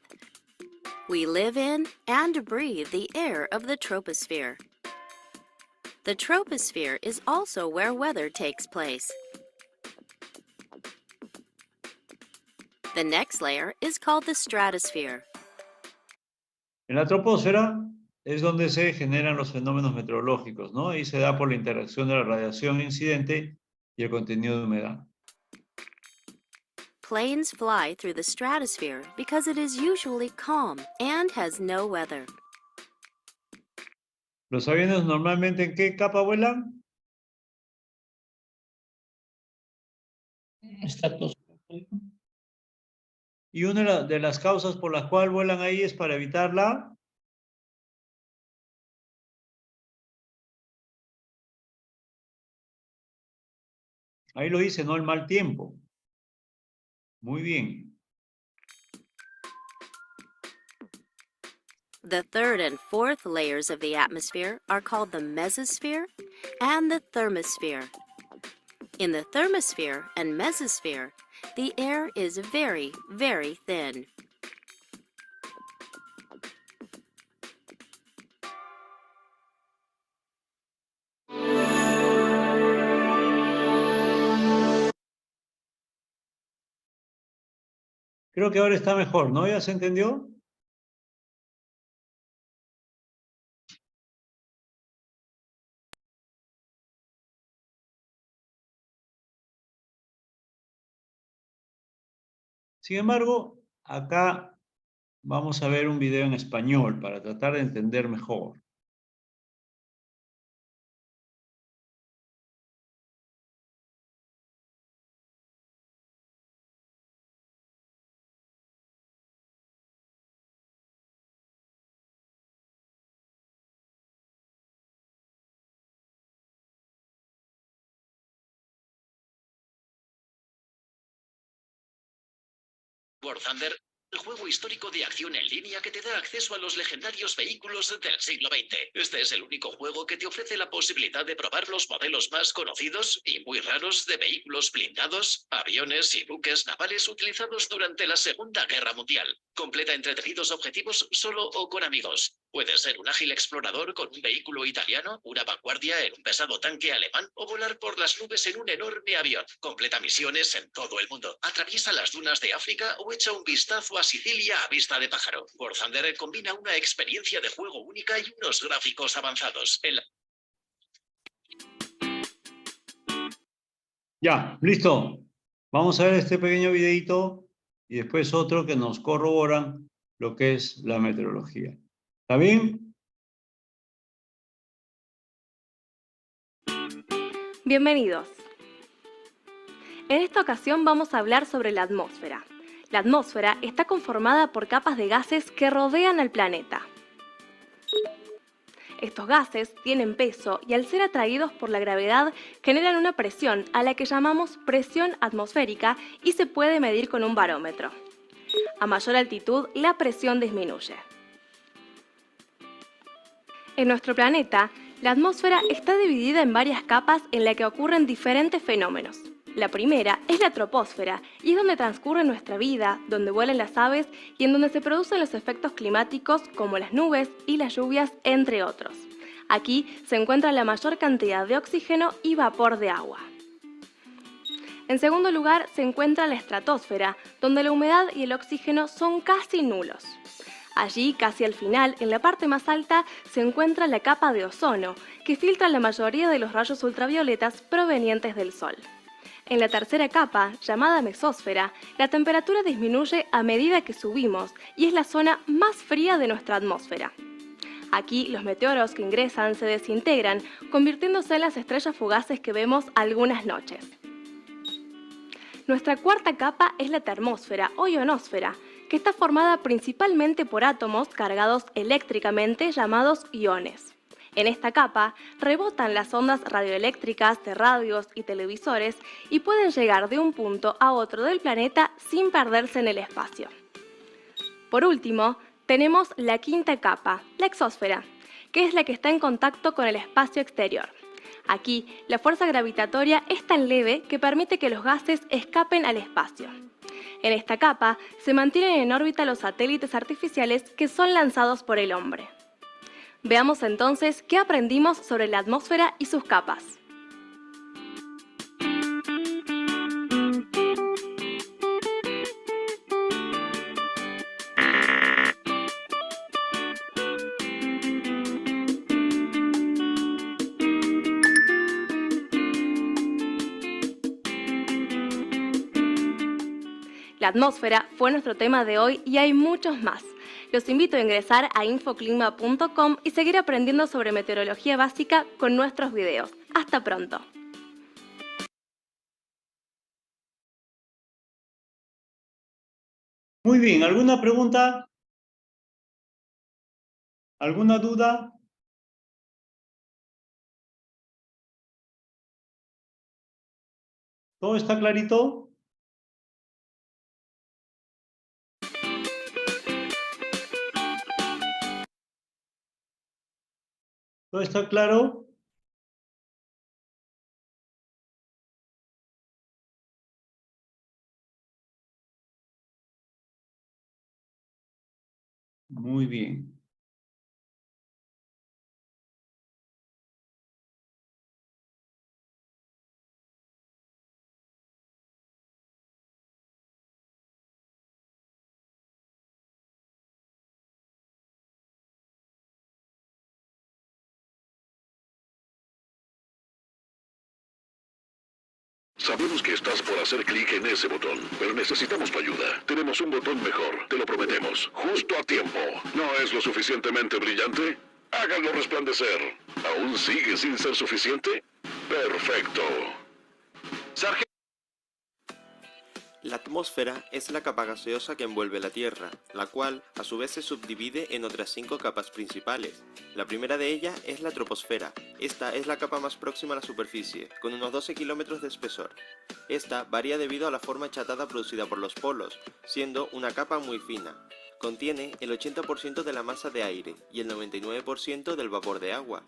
We live in and breathe the air of the troposphere. The troposphere is also where weather takes place. The next layer is called the stratosphere. En la troposfera es donde se generan los fenómenos meteorológicos, ¿no? Y se da por la interacción de la radiación incidente y el contenido de humedad. Planes fly through the stratosphere because it is usually calm and has no weather. ¿Los aviones normalmente en qué capa vuelan? Estratosférico. Y una de las causas por las cuales vuelan ahí es para evitar la... Ahí lo dice, ¿no? El mal tiempo. Muy bien. The third and fourth layers of the atmosphere are called the mesosphere and the thermosphere. In the thermosphere and mesosphere, the air is very, very thin. Creo que ahora está mejor, ¿no? ¿Ya se entendió? Sin embargo, acá vamos a ver un video en español para tratar de entender mejor. War Thunder, el juego histórico de acción en línea que te da acceso a los legendarios vehículos del siglo XX. Este es el único juego que te ofrece la posibilidad de probar los modelos más conocidos y muy raros de vehículos blindados, aviones y buques navales utilizados durante la Segunda Guerra Mundial. Completa entretenidos objetivos solo o con amigos. Puedes ser un ágil explorador con un vehículo italiano, una vanguardia en un pesado tanque alemán o volar por las nubes en un enorme avión. Completa misiones en todo el mundo. Atraviesa las dunas de África o echa un vistazo a Sicilia a vista de pájaro. War Thunder combina una experiencia de juego única y unos gráficos avanzados. Ya, listo. Vamos a ver este pequeño videito y después otro que nos corroboran lo que es la meteorología. ¿Está bien? Bienvenidos. En esta ocasión vamos a hablar sobre la atmósfera. La atmósfera está conformada por capas de gases que rodean al planeta. Estos gases tienen peso y al ser atraídos por la gravedad generan una presión a la que llamamos presión atmosférica y se puede medir con un barómetro. A mayor altitud, la presión disminuye. En nuestro planeta, la atmósfera está dividida en varias capas en las que ocurren diferentes fenómenos. La primera es la troposfera y es donde transcurre nuestra vida, donde vuelan las aves y en donde se producen los efectos climáticos como las nubes y las lluvias, entre otros. Aquí se encuentra la mayor cantidad de oxígeno y vapor de agua. En segundo lugar se encuentra la estratosfera, donde la humedad y el oxígeno son casi nulos. Allí, casi al final, en la parte más alta, se encuentra la capa de ozono, que filtra la mayoría de los rayos ultravioletas provenientes del Sol. En la tercera capa, llamada mesósfera, la temperatura disminuye a medida que subimos y es la zona más fría de nuestra atmósfera. Aquí, los meteoros que ingresan se desintegran, convirtiéndose en las estrellas fugaces que vemos algunas noches. Nuestra cuarta capa es la termósfera o ionosfera, que está formada principalmente por átomos cargados eléctricamente llamados iones. En esta capa rebotan las ondas radioeléctricas de radios y televisores y pueden llegar de un punto a otro del planeta sin perderse en el espacio. Por último, tenemos la quinta capa, la exósfera, que es la que está en contacto con el espacio exterior. Aquí, la fuerza gravitatoria es tan leve que permite que los gases escapen al espacio. En esta capa se mantienen en órbita los satélites artificiales que son lanzados por el hombre. Veamos entonces qué aprendimos sobre la atmósfera y sus capas. La atmósfera fue nuestro tema de hoy y hay muchos más. Los invito a ingresar a infoclima.com y seguir aprendiendo sobre meteorología básica con nuestros videos. ¡Hasta pronto! Muy bien, ¿alguna pregunta? ¿Alguna duda? ¿Todo está clarito? ¿Todo está claro? Muy bien. Sabemos que estás por hacer clic en ese botón, pero necesitamos tu ayuda. Tenemos un botón mejor, te lo prometemos. Justo a tiempo. ¿No es lo suficientemente brillante? Háganlo resplandecer. ¿Aún sigue sin ser suficiente? Perfecto. Sargento. La atmósfera es la capa gaseosa que envuelve la Tierra, la cual a su vez se subdivide en otras 5 capas principales. La primera de ellas es la troposfera. Esta es la capa más próxima a la superficie, con unos 12 kilómetros de espesor. Esta varía debido a la forma achatada producida por los polos, siendo una capa muy fina. Contiene el 80% de la masa de aire y el 99% del vapor de agua.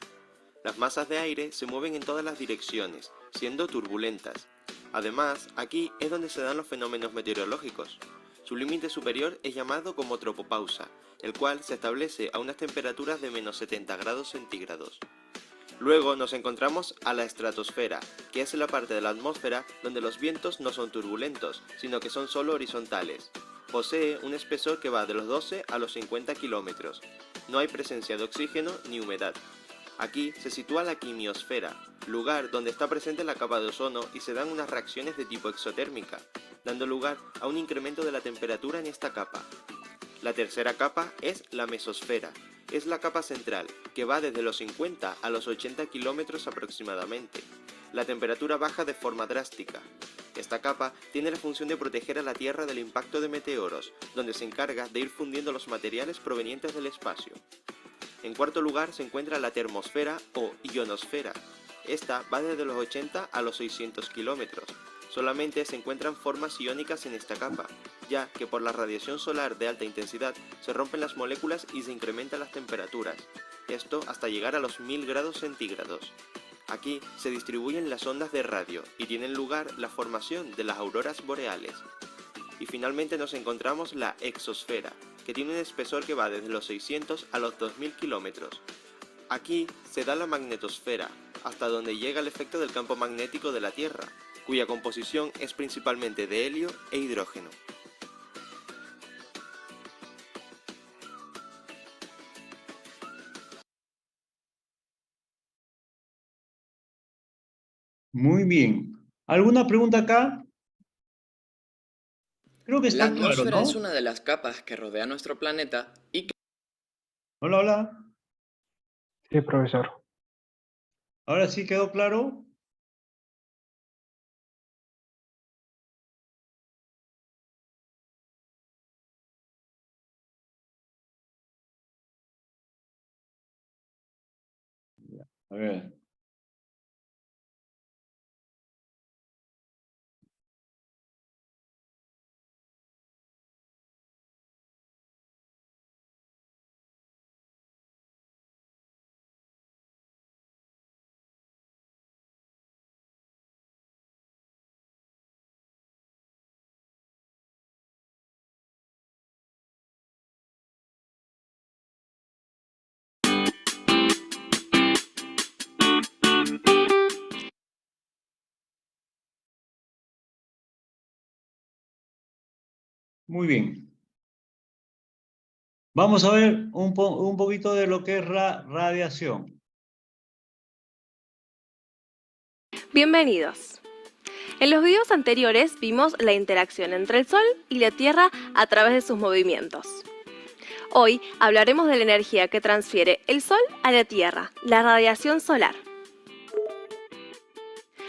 Las masas de aire se mueven en todas las direcciones, siendo turbulentas. Además, aquí es donde se dan los fenómenos meteorológicos. Su límite superior es llamado como tropopausa, el cual se establece a unas temperaturas de menos 70 grados centígrados. Luego nos encontramos a la estratosfera, que es la parte de la atmósfera donde los vientos no son turbulentos, sino que son solo horizontales. Posee un espesor que va de los 12 a los 50 kilómetros. No hay presencia de oxígeno ni humedad. Aquí se sitúa la quimiosfera, lugar donde está presente la capa de ozono y se dan unas reacciones de tipo exotérmica, dando lugar a un incremento de la temperatura en esta capa. La tercera capa es la mesosfera, es la capa central, que va desde los 50 a los 80 kilómetros aproximadamente. La temperatura baja de forma drástica. Esta capa tiene la función de proteger a la Tierra del impacto de meteoros, donde se encarga de ir fundiendo los materiales provenientes del espacio. En cuarto lugar se encuentra la termosfera o ionosfera. Esta va desde los 80 a los 600 kilómetros. Solamente se encuentran formas iónicas en esta capa, ya que por la radiación solar de alta intensidad se rompen las moléculas y se incrementan las temperaturas. Esto hasta llegar a los 1000 grados centígrados. Aquí se distribuyen las ondas de radio y tienen lugar la formación de las auroras boreales. Y finalmente nos encontramos la exosfera, que tiene un espesor que va desde los 600 a los 2000 kilómetros. Aquí se da la magnetosfera, hasta donde llega el efecto del campo magnético de la Tierra, cuya composición es principalmente de helio e hidrógeno. Muy bien. ¿Alguna pregunta acá? Creo que La está claro, atmósfera ¿no? es una de las capas que rodea nuestro planeta y que... Hola, hola. Sí, profesor. ¿Ahora sí quedó claro? A ver. Muy bien. Vamos a ver un poquito de lo que es radiación. Bienvenidos. En los videos anteriores vimos la interacción entre el Sol y la Tierra a través de sus movimientos. Hoy hablaremos de la energía que transfiere el Sol a la Tierra, la radiación solar.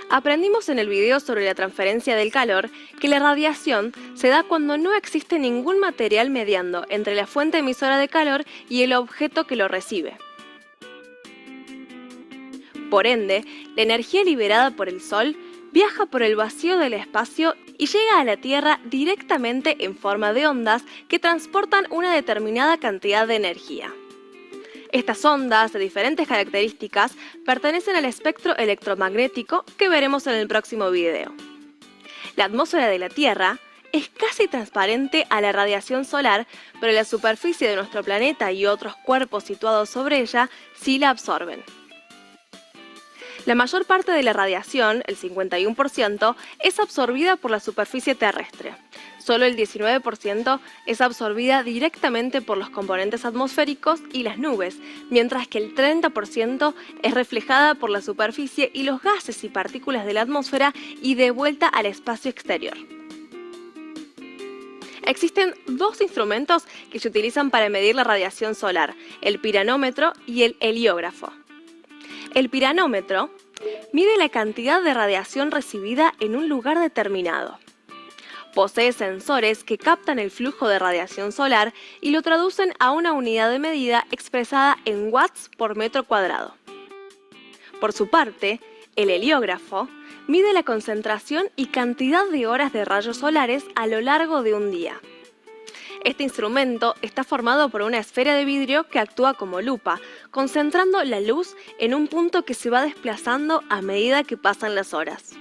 Aprendimos en el video sobre la transferencia del calor que la radiación se da cuando no existe ningún material mediando entre la fuente emisora de calor y el objeto que lo recibe. Por ende, la energía liberada por el Sol viaja por el vacío del espacio y llega a la Tierra directamente en forma de ondas que transportan una determinada cantidad de energía. Estas ondas de diferentes características pertenecen al espectro electromagnético que veremos en el próximo video. La atmósfera de la Tierra es casi transparente a la radiación solar, pero la superficie de nuestro planeta y otros cuerpos situados sobre ella sí la absorben. La mayor parte de la radiación, el 51%, es absorbida por la superficie terrestre. Solo el 19% es absorbida directamente por los componentes atmosféricos y las nubes, mientras que el 30% es reflejada por la superficie y los gases y partículas de la atmósfera y de vuelta al espacio exterior. Existen dos instrumentos que se utilizan para medir la radiación solar, el piranómetro y el heliógrafo. El piranómetro mide la cantidad de radiación recibida en un lugar determinado. Posee sensores que captan el flujo de radiación solar y lo traducen a una unidad de medida expresada en watts por metro cuadrado. Por su parte, el heliógrafo mide la concentración y cantidad de horas de rayos solares a lo largo de un día. Este instrumento está formado por una esfera de vidrio que actúa como lupa, concentrando la luz en un punto que se va desplazando a medida que pasan las horas.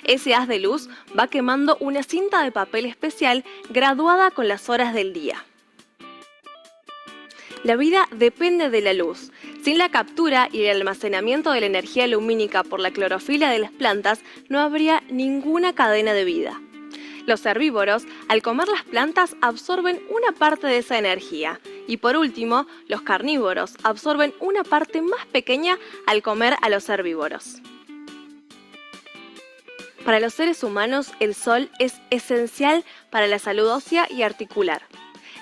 Ese haz de luz va quemando una cinta de papel especial graduada con las horas del día. La vida depende de la luz. Sin la captura y el almacenamiento de la energía lumínica por la clorofila de las plantas, no habría ninguna cadena de vida. Los herbívoros, al comer las plantas, absorben una parte de esa energía. Y por último, los carnívoros absorben una parte más pequeña al comer a los herbívoros. Para los seres humanos, el Sol es esencial para la salud ósea y articular.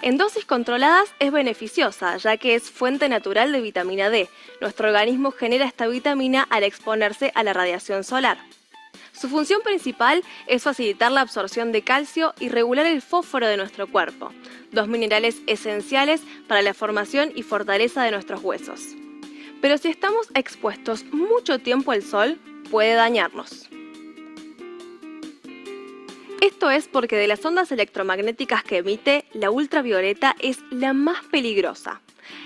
En dosis controladas es beneficiosa, ya que es fuente natural de vitamina D. Nuestro organismo genera esta vitamina al exponerse a la radiación solar. Su función principal es facilitar la absorción de calcio y regular el fósforo de nuestro cuerpo, dos minerales esenciales para la formación y fortaleza de nuestros huesos. Pero si estamos expuestos mucho tiempo al sol, puede dañarnos. Esto es porque de las ondas electromagnéticas que emite, la ultravioleta es la más peligrosa.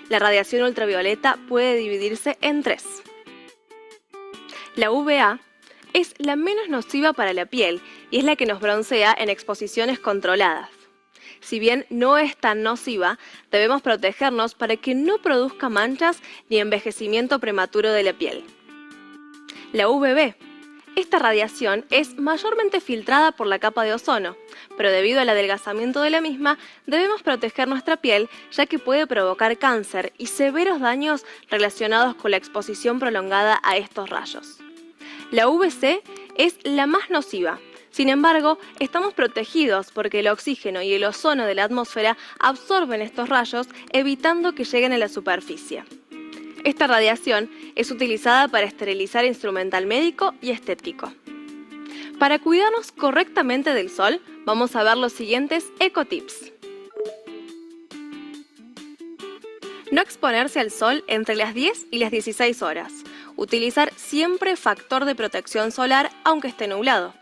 La radiación ultravioleta puede dividirse en tres. La UVA es la menos nociva para la piel y es la que nos broncea en exposiciones controladas. Si bien no es tan nociva, debemos protegernos para que no produzca manchas ni envejecimiento prematuro de la piel. La UVB. Esta radiación es mayormente filtrada por la capa de ozono, pero debido al adelgazamiento de la misma, debemos proteger nuestra piel ya que puede provocar cáncer y severos daños relacionados con la exposición prolongada a estos rayos. La UVC es la más nociva. Sin embargo, estamos protegidos porque el oxígeno y el ozono de la atmósfera absorben estos rayos, evitando que lleguen a la superficie. Esta radiación es utilizada para esterilizar instrumental médico y estético. Para cuidarnos correctamente del sol, vamos a ver los siguientes ecotips. No exponerse al sol entre las 10 y las 16 horas. Utilizar siempre factor de protección solar aunque esté nublado.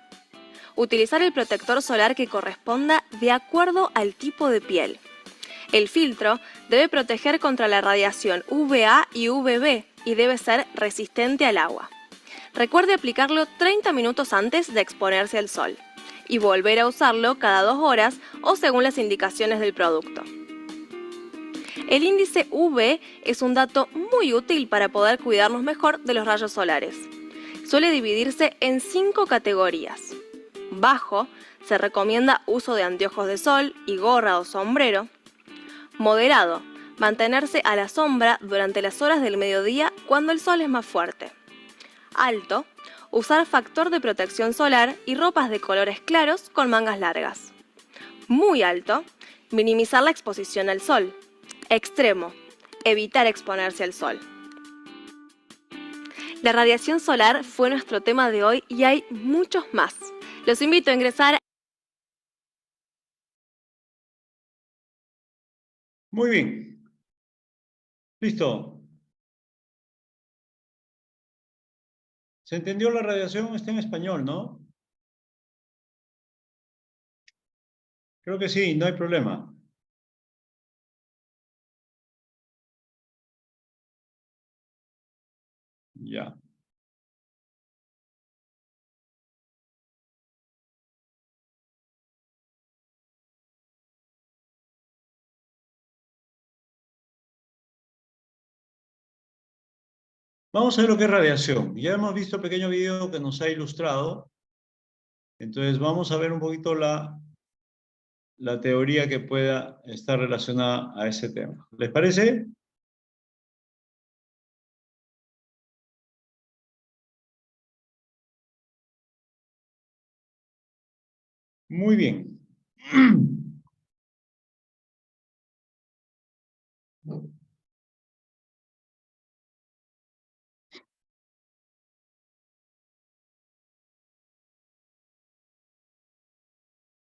Utilizar el protector solar que corresponda de acuerdo al tipo de piel. El filtro debe proteger contra la radiación UVA y UVB y debe ser resistente al agua. Recuerde aplicarlo 30 minutos antes de exponerse al sol y volver a usarlo cada 2 horas o según las indicaciones del producto. El índice UV es un dato muy útil para poder cuidarnos mejor de los rayos solares. Suele dividirse en 5 categorías. Bajo, se recomienda uso de anteojos de sol y gorra o sombrero. Moderado, mantenerse a la sombra durante las horas del mediodía cuando el sol es más fuerte. Alto, usar factor de protección solar y ropas de colores claros con mangas largas. Muy alto, minimizar la exposición al sol. Extremo, evitar exponerse al sol. La radiación solar fue nuestro tema de hoy y hay muchos más. Los invito a ingresar. Muy bien. Listo. ¿Se entendió la radiación? Está en español, ¿no? Creo que sí, no hay problema. Ya. Vamos a ver lo que es radiación. Ya hemos visto el pequeño video que nos ha ilustrado. Entonces vamos a ver un poquito la teoría que pueda estar relacionada a ese tema. ¿Les parece? Muy bien.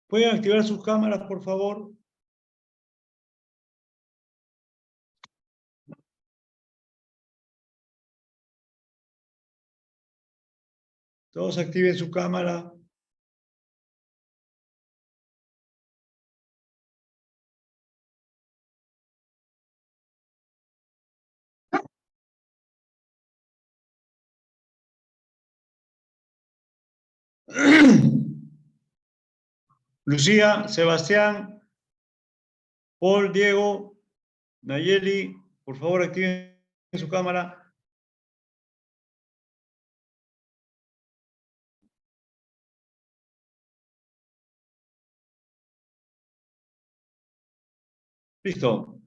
¿Pueden activar sus cámaras, por favor? Todos activen su cámara. Lucía, Sebastián, Paul, Diego, Nayeli, por favor activen su cámara. Listo.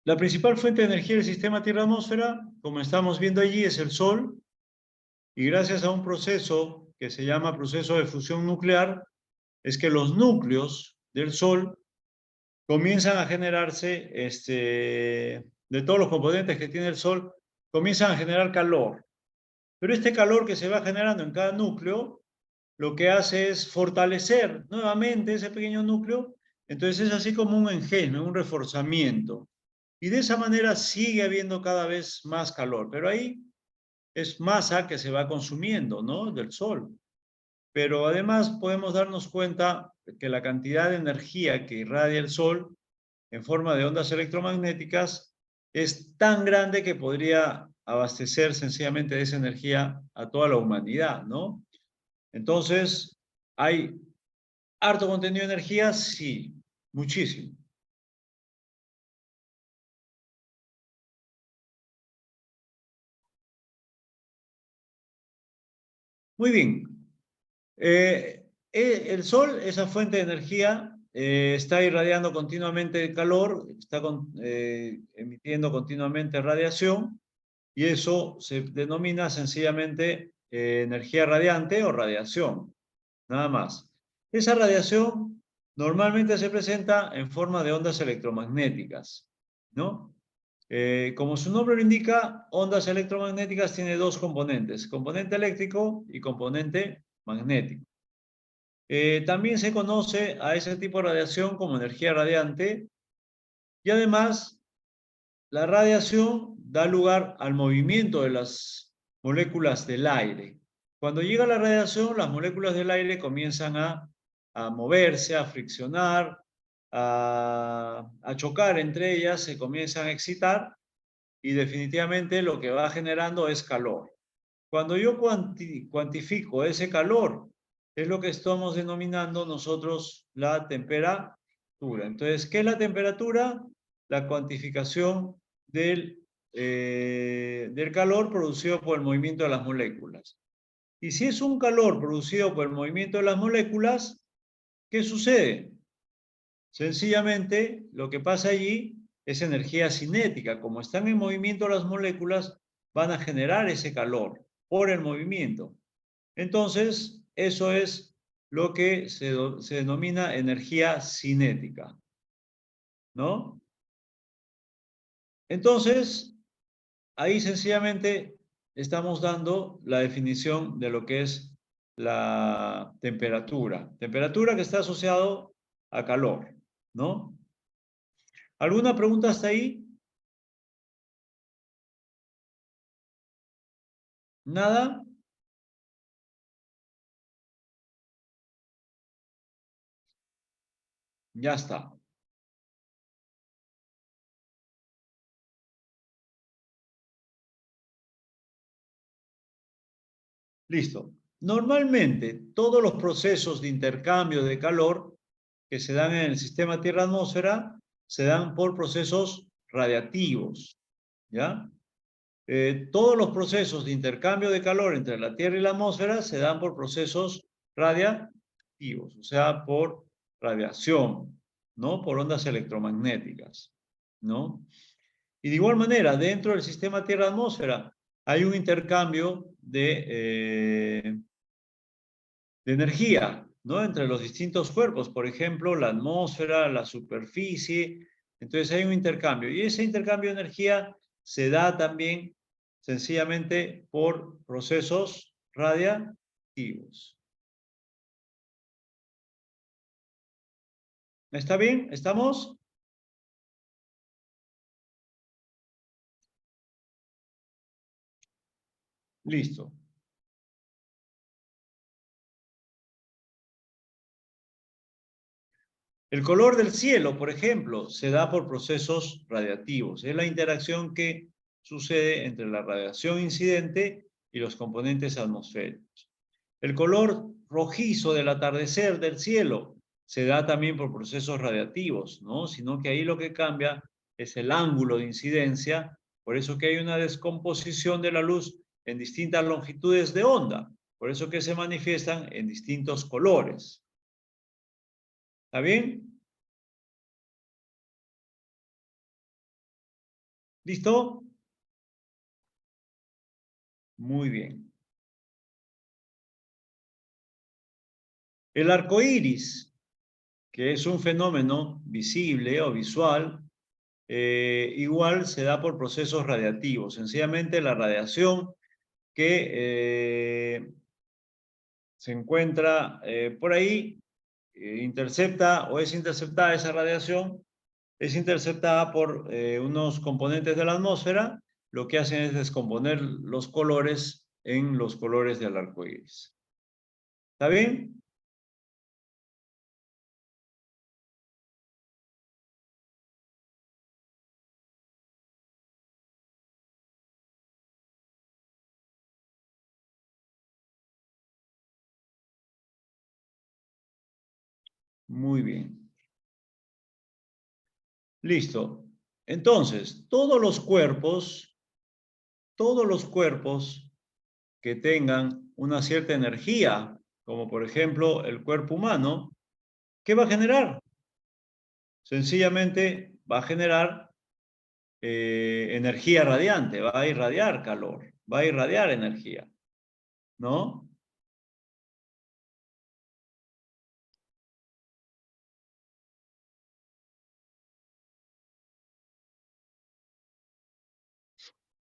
La principal fuente de energía del sistema Tierra-Atmósfera, como estamos viendo allí, es el Sol. Y gracias a un proceso que se llama proceso de fusión nuclear, es que los núcleos del Sol comienzan a generarse, de todos los componentes que tiene el Sol, comienzan a generar calor. Pero este calor que se va generando en cada núcleo, lo que hace es fortalecer nuevamente ese pequeño núcleo. Entonces es así como un engendro, un reforzamiento. Y de esa manera sigue habiendo cada vez más calor. Pero ahí es masa que se va consumiendo, ¿no? Del Sol. Pero además podemos darnos cuenta que la cantidad de energía que irradia el Sol en forma de ondas electromagnéticas es tan grande que podría abastecer sencillamente de esa energía a toda la humanidad, ¿no? Entonces, ¿hay harto contenido de energía? Sí, muchísimo. Muy bien. El Sol, esa fuente de energía, está irradiando continuamente calor, está emitiendo continuamente radiación, y eso se denomina sencillamente energía radiante o radiación, nada más. Esa radiación normalmente se presenta en forma de ondas electromagnéticas, ¿no? Como su nombre lo indica, ondas electromagnéticas tiene dos componentes, componente eléctrico y componente magnético. También se conoce a ese tipo de radiación como energía radiante, y además la radiación da lugar al movimiento de las moléculas del aire. Cuando llega la radiación, las moléculas del aire comienzan a moverse, a friccionar, a chocar entre ellas, se comienzan a excitar, y definitivamente lo que va generando es calor. Cuando yo cuantifico ese calor, es lo que estamos denominando nosotros la temperatura. Entonces, ¿qué es la temperatura? La cuantificación del calor producido por el movimiento de las moléculas. Y si es un calor producido por el movimiento de las moléculas, ¿qué sucede? Sencillamente, lo que pasa allí es energía cinética. Como están en movimiento las moléculas, van a generar ese calor por el movimiento. Entonces, eso es lo que se denomina energía cinética, ¿no? Entonces, ahí sencillamente estamos dando la definición de lo que es la temperatura. Temperatura que está asociado a calor, ¿no? ¿Alguna pregunta hasta ahí? ¿Nada? Ya está. Listo. Normalmente, todos los procesos de intercambio de calor que se dan en el sistema Tierra-atmósfera se dan por procesos radiactivos, ¿ya? Todos los procesos de intercambio de calor entre la Tierra y la atmósfera se dan por procesos radiactivos, o sea, por radiación, ¿no? Por ondas electromagnéticas, ¿no? Y de igual manera, dentro del sistema Tierra-atmósfera hay un intercambio de energía, ¿no? Entre los distintos cuerpos, por ejemplo, la atmósfera, la superficie. Entonces hay un intercambio. Y ese intercambio de energía se da también sencillamente por procesos radiactivos. ¿Está bien? ¿Estamos? Listo. El color del cielo, por ejemplo, se da por procesos radiactivos. Es la interacción que sucede entre la radiación incidente y los componentes atmosféricos. El color rojizo del atardecer del cielo se da también por procesos radiactivos, ¿no? Sino que ahí lo que cambia es el ángulo de incidencia, por eso que hay una descomposición de la luz en distintas longitudes de onda, por eso que se manifiestan en distintos colores. ¿Está bien? ¿Listo? Muy bien. El arco iris, que es un fenómeno visible o visual, igual se da por procesos radiactivos. Sencillamente la radiación que se encuentra por ahí intercepta o es interceptada esa radiación, es interceptada por unos componentes de la atmósfera, lo que hacen es descomponer los colores en los colores del arco iris. ¿Está bien? Muy bien. Listo. Entonces, todos los cuerpos que tengan una cierta energía, como por ejemplo el cuerpo humano, ¿qué va a generar? Sencillamente va a generar energía radiante, va a irradiar calor, va a irradiar energía, ¿no?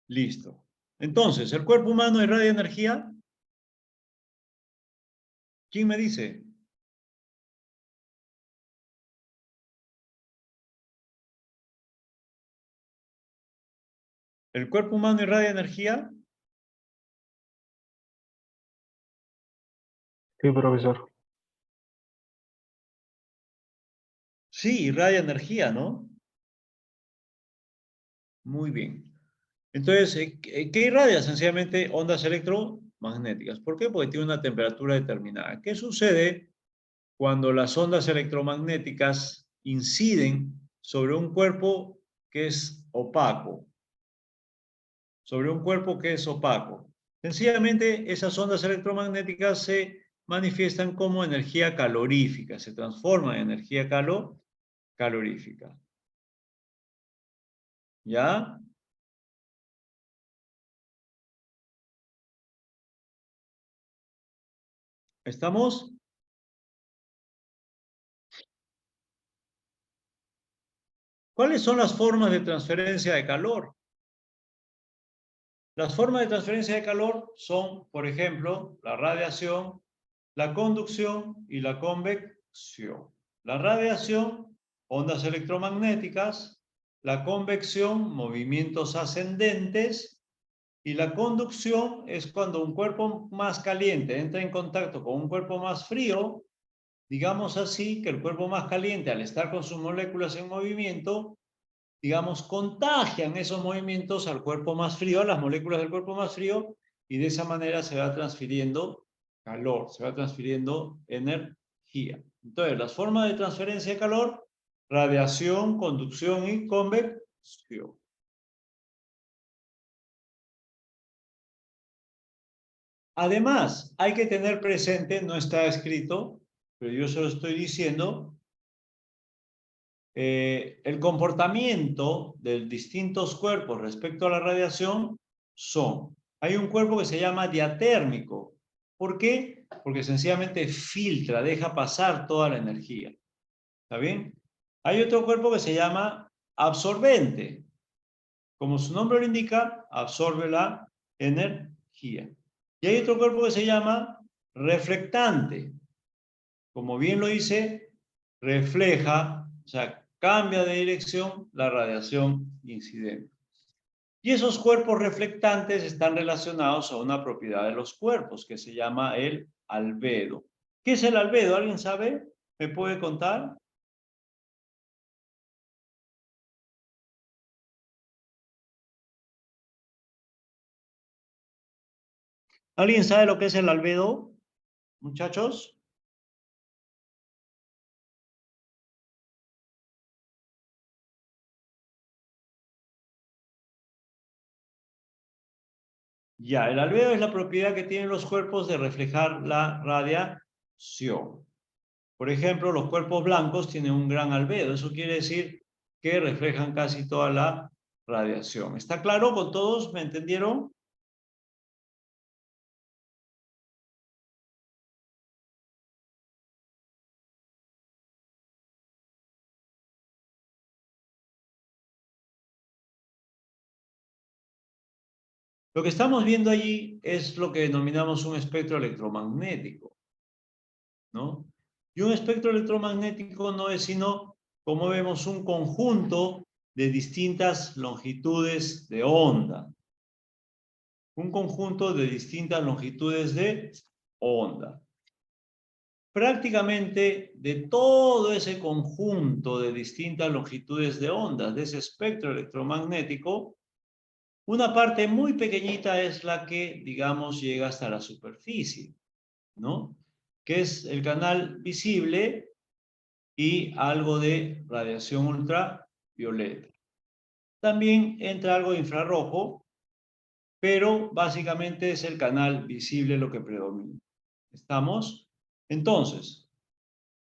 Listo. Entonces, ¿el cuerpo humano irradia energía? ¿Quién me dice? ¿El cuerpo humano irradia energía? Sí, profesor. Sí, irradia energía, ¿no? Muy bien. Entonces, ¿qué irradia? Sencillamente ondas electromagnéticas. ¿Por qué? Porque tiene una temperatura determinada. ¿Qué sucede cuando las ondas electromagnéticas inciden sobre un cuerpo que es opaco? Sobre un cuerpo que es opaco. Sencillamente, esas ondas electromagnéticas se manifiestan como energía calorífica, se transforman en energía calorífica. ¿Ya? ¿Estamos? ¿Cuáles son las formas de transferencia de calor? Las formas de transferencia de calor son, por ejemplo, la radiación, la conducción y la convección. La radiación, ondas electromagnéticas, la convección, movimientos ascendentes, y la conducción es cuando un cuerpo más caliente entra en contacto con un cuerpo más frío, digamos así, que el cuerpo más caliente, al estar con sus moléculas en movimiento, digamos, contagian esos movimientos al cuerpo más frío, a las moléculas del cuerpo más frío, y de esa manera se va transfiriendo calor, se va transfiriendo energía. Entonces, las formas de transferencia de calor: radiación, conducción y convección. Además, hay que tener presente, no está escrito, pero yo se lo estoy diciendo, el comportamiento de distintos cuerpos respecto a la radiación son: hay un cuerpo que se llama diatérmico. ¿Por qué? Porque sencillamente filtra, deja pasar toda la energía. ¿Está bien? Hay otro cuerpo que se llama absorbente. Como su nombre lo indica, absorbe la energía. Y hay otro cuerpo que se llama reflectante. Como bien lo dice, refleja, o sea, cambia de dirección la radiación incidente. Y esos cuerpos reflectantes están relacionados a una propiedad de los cuerpos que se llama el albedo. ¿Qué es el albedo? ¿Alguien sabe? ¿Me puede contar? ¿Alguien sabe lo que es el albedo, muchachos? Ya, el albedo es la propiedad que tienen los cuerpos de reflejar la radiación. Por ejemplo, los cuerpos blancos tienen un gran albedo. Eso quiere decir que reflejan casi toda la radiación. ¿Está claro con todos? ¿Me entendieron? Lo que estamos viendo allí es lo que denominamos un espectro electromagnético, ¿no? Y un espectro electromagnético no es sino, como vemos, un conjunto de distintas longitudes de onda. Un conjunto de distintas longitudes de onda. Prácticamente de todo ese conjunto de distintas longitudes de ondas, de ese espectro electromagnético, una parte muy pequeñita es la que, digamos, llega hasta la superficie, ¿no? Que es el canal visible y algo de radiación ultravioleta. También entra algo de infrarrojo, pero básicamente es el canal visible lo que predomina. ¿Estamos? Entonces,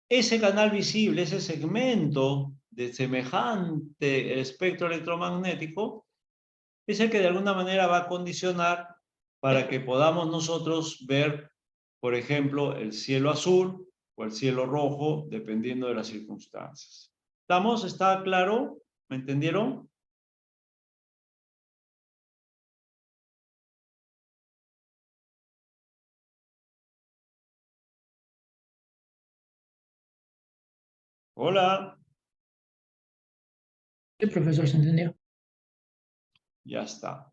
ese canal visible, ese segmento de semejante espectro electromagnético, es el que de alguna manera va a condicionar para que podamos nosotros ver, por ejemplo, el cielo azul o el cielo rojo, dependiendo de las circunstancias. ¿Estamos? ¿Está claro? ¿Me entendieron? Hola. El profesor se entendió. Ya está.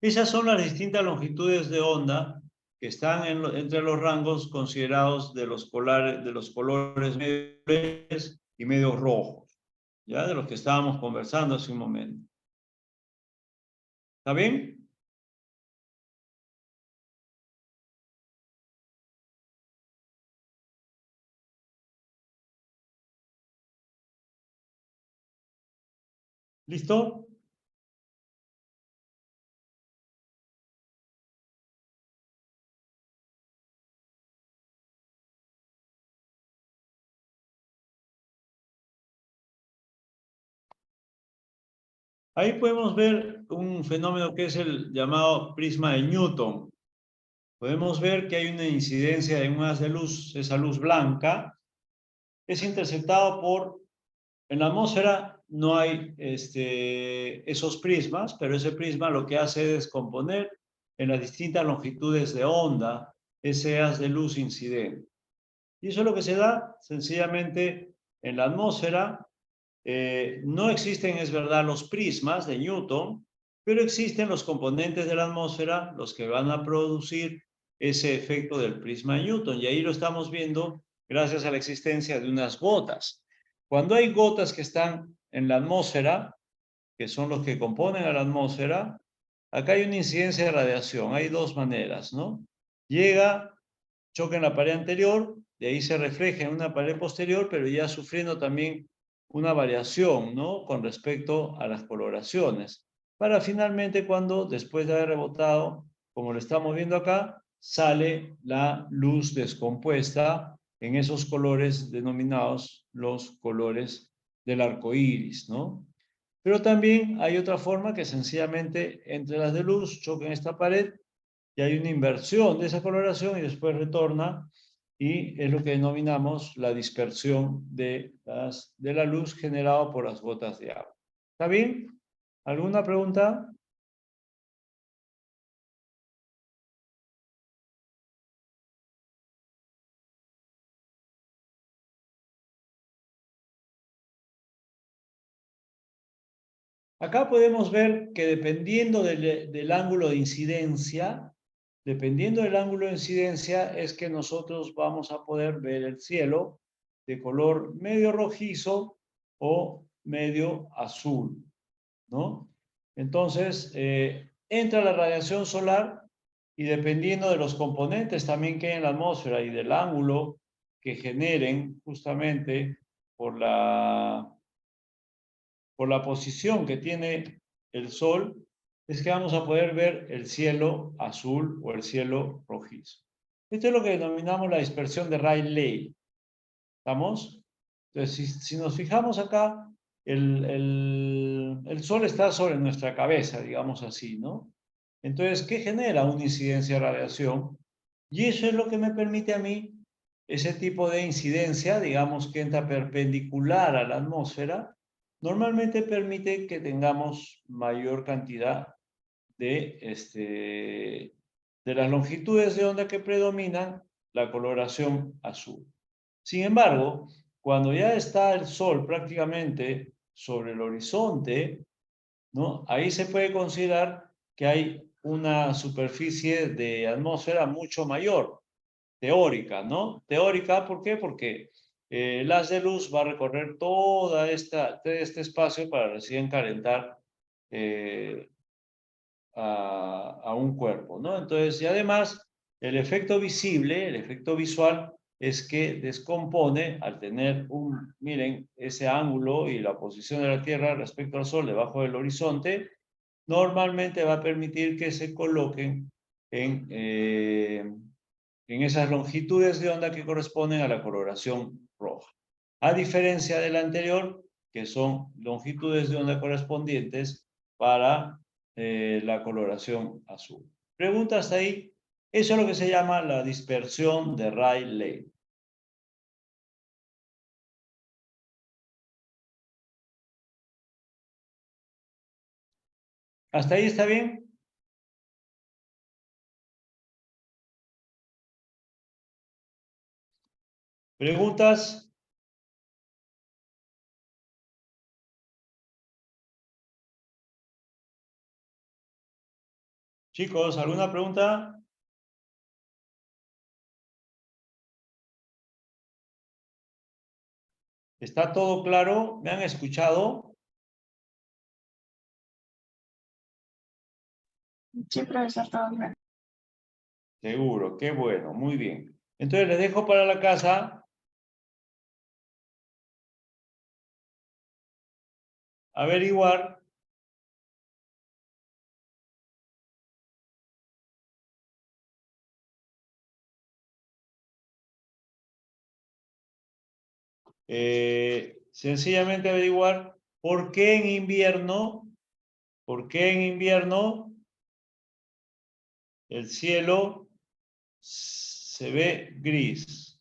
Esas son las distintas longitudes de onda que están entre los rangos considerados de los colores medios y medios rojos, ya de los que estábamos conversando hace un momento. ¿Está bien? ¿Listo? Ahí podemos ver un fenómeno que es el llamado prisma de Newton. Podemos ver que hay una incidencia en un haz de luz, esa luz blanca, es interceptado por, en la atmósfera no hay esos prismas, pero ese prisma lo que hace es descomponer en las distintas longitudes de onda ese haz de luz incidente. Y eso es lo que se da sencillamente en la atmósfera. No existen, es verdad, los prismas de Newton, pero existen los componentes de la atmósfera, los que van a producir ese efecto del prisma de Newton. Y ahí lo estamos viendo gracias a la existencia de unas gotas. Cuando hay gotas que están en la atmósfera, que son los que componen a la atmósfera, acá hay una incidencia de radiación. Hay dos maneras, ¿no? Llega, choca en la pared anterior, de ahí se refleja en una pared posterior, pero ya sufriendo también una variación, ¿no? Con respecto a las coloraciones. Para finalmente cuando, después de haber rebotado, como lo estamos viendo acá, sale la luz descompuesta en esos colores denominados los colores del arco iris, ¿no? Pero también hay otra forma que sencillamente entre las de luz chocan esta pared y hay una inversión de esa coloración y después retorna y es lo que denominamos la dispersión de la luz generada por las gotas de agua. ¿Está bien? ¿Alguna pregunta? Acá podemos ver que dependiendo del ángulo de incidencia, es que nosotros vamos a poder ver el cielo de color medio rojizo o medio azul, ¿no? Entonces, entra la radiación solar y dependiendo de los componentes también que hay en la atmósfera y del ángulo que generen justamente por la posición que tiene el Sol, es que vamos a poder ver el cielo azul o el cielo rojizo. Esto es lo que denominamos la dispersión de Rayleigh. ¿Estamos? Entonces, si nos fijamos acá, el Sol está sobre nuestra cabeza, digamos así, ¿no? Entonces, ¿qué genera una incidencia de radiación? Y eso es lo que me permite a mí, ese tipo de incidencia, digamos que entra perpendicular a la atmósfera, normalmente permite que tengamos mayor cantidad de las longitudes de onda que predominan, la coloración azul. Sin embargo, cuando ya está el Sol prácticamente sobre el horizonte, ¿no? Ahí se puede considerar que hay una superficie de atmósfera mucho mayor, teórica, ¿no? Teórica, ¿por qué? Porque el haz de luz va a recorrer todo este espacio para recién calentar a un cuerpo, ¿no? Entonces, y además, el efecto visible, el efecto visual, es que descompone al tener miren, ese ángulo y la posición de la Tierra respecto al Sol debajo del horizonte, normalmente va a permitir que se coloquen en esas longitudes de onda que corresponden a la coloración roja. A diferencia de la anterior, que son longitudes de onda correspondientes para la coloración azul. Pregunta hasta ahí. Eso es lo que se llama la dispersión de Rayleigh. ¿Hasta ahí está bien? ¿Preguntas? Chicos, ¿alguna pregunta? ¿Está todo claro? ¿Me han escuchado? Sí, profesor, todo bien. Seguro, qué bueno, muy bien. Entonces les dejo para la casa. Averiguar sencillamente averiguar por qué en invierno ¿Por qué en invierno el cielo se ve gris?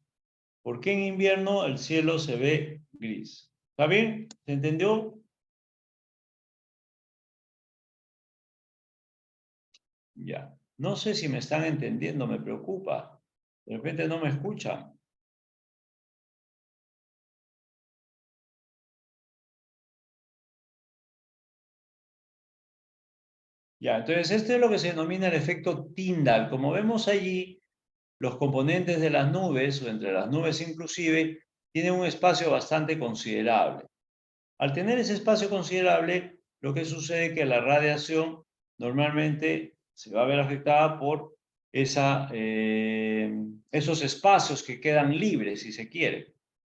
¿Por qué en invierno el cielo se ve gris? ¿Está bien? ¿Se entendió? Ya. No sé si me están entendiendo, me preocupa. De repente no me escuchan. Ya, entonces este es lo que se denomina el efecto Tyndall. Como vemos allí, los componentes de las nubes, o entre las nubes inclusive, tienen un espacio bastante considerable. Al tener ese espacio considerable, lo que sucede es que la radiación normalmente se va a ver afectada por esos espacios que quedan libres, si se quiere,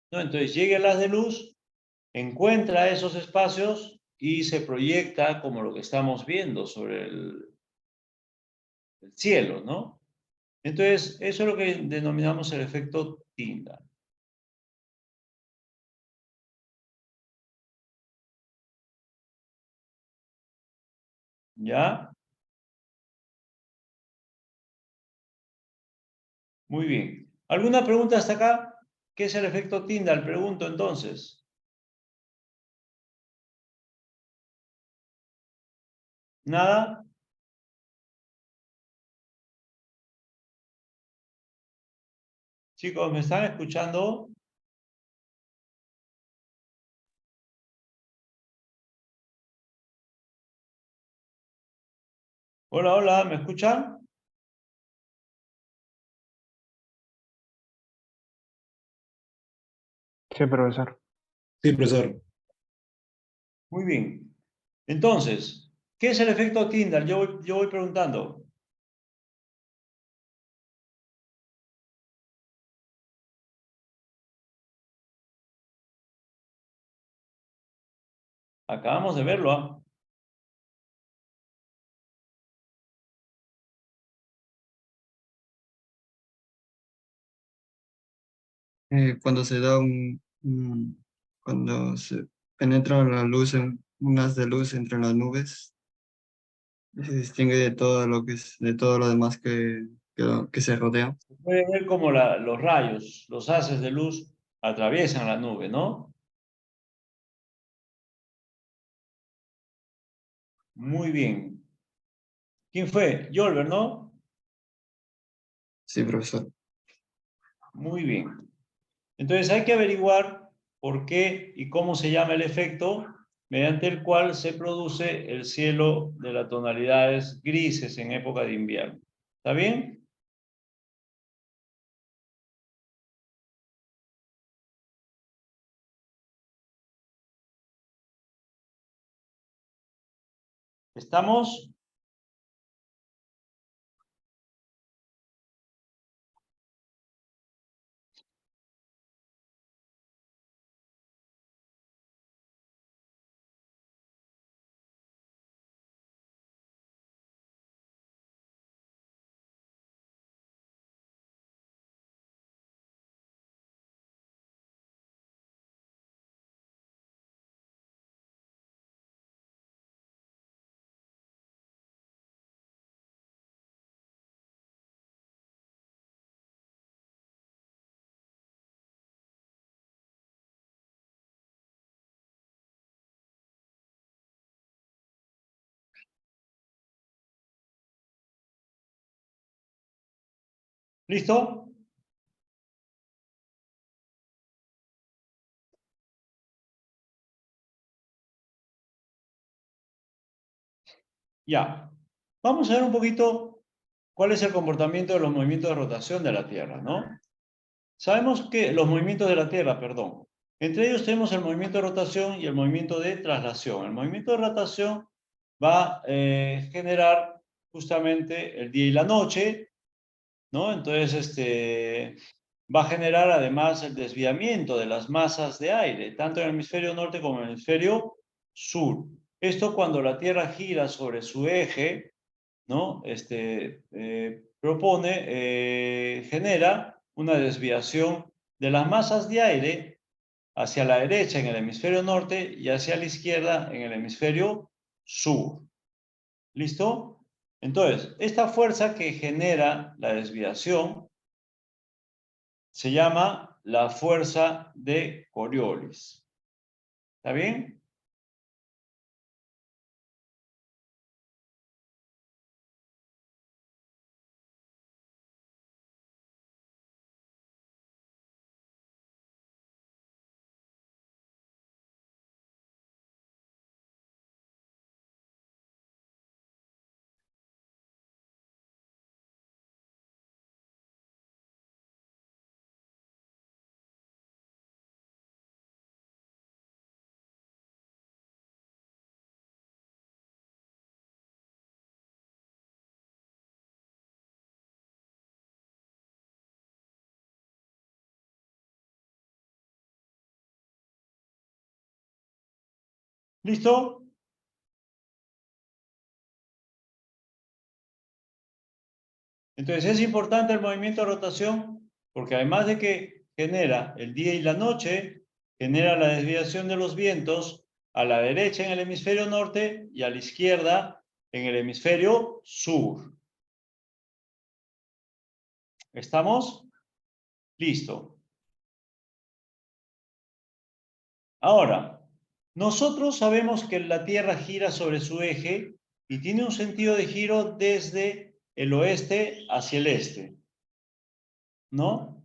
¿no? Entonces llega el haz de luz, encuentra esos espacios y se proyecta como lo que estamos viendo sobre el cielo, ¿no? Entonces, eso es lo que denominamos el efecto Tyndall. ¿Ya? Muy bien. ¿Alguna pregunta hasta acá? ¿Qué es el efecto Tyndall? Pregunto entonces. ¿Nada? Chicos, ¿me están escuchando? Hola, hola, ¿me escuchan? Sí, profesor. Sí, profesor. Muy bien. Entonces, ¿qué es el efecto Tyndall? Yo voy preguntando. Acabamos de verlo, ¿ah? Cuando se da cuando se penetra la luz en un haz de luz entre las nubes, se distingue de todo lo que es, de todo lo demás que se rodea. Se puede ver como los rayos, los haces de luz atraviesan la nube, ¿no? Muy bien. ¿Quién fue? Yolver, ¿no? Sí, profesor. Muy bien. Entonces hay que averiguar por qué y cómo se llama el efecto mediante el cual se produce el cielo de las tonalidades grises en época de invierno. ¿Está bien? ¿Estamos? ¿Listo? Ya. Vamos a ver un poquito cuál es el comportamiento de los movimientos de rotación de la Tierra, ¿no? Sabemos que los movimientos de la Tierra, perdón. Entre ellos tenemos el movimiento de rotación y el movimiento de traslación. El movimiento de rotación va a generar justamente el día y la noche, ¿no? Entonces, va a generar además el desviamiento de las masas de aire, tanto en el hemisferio norte como en el hemisferio sur. Esto cuando la Tierra gira sobre su eje, ¿no? Genera una desviación de las masas de aire hacia la derecha en el hemisferio norte y hacia la izquierda en el hemisferio sur. ¿Listo? Entonces, esta fuerza que genera la desviación se llama la fuerza de Coriolis. ¿Está bien? ¿Listo? Entonces es importante el movimiento de rotación porque además de que genera el día y la noche, genera la desviación de los vientos a la derecha en el hemisferio norte y a la izquierda en el hemisferio sur. ¿Estamos? Listo. Ahora, nosotros sabemos que la Tierra gira sobre su eje y tiene un sentido de giro desde el oeste hacia el este, ¿no?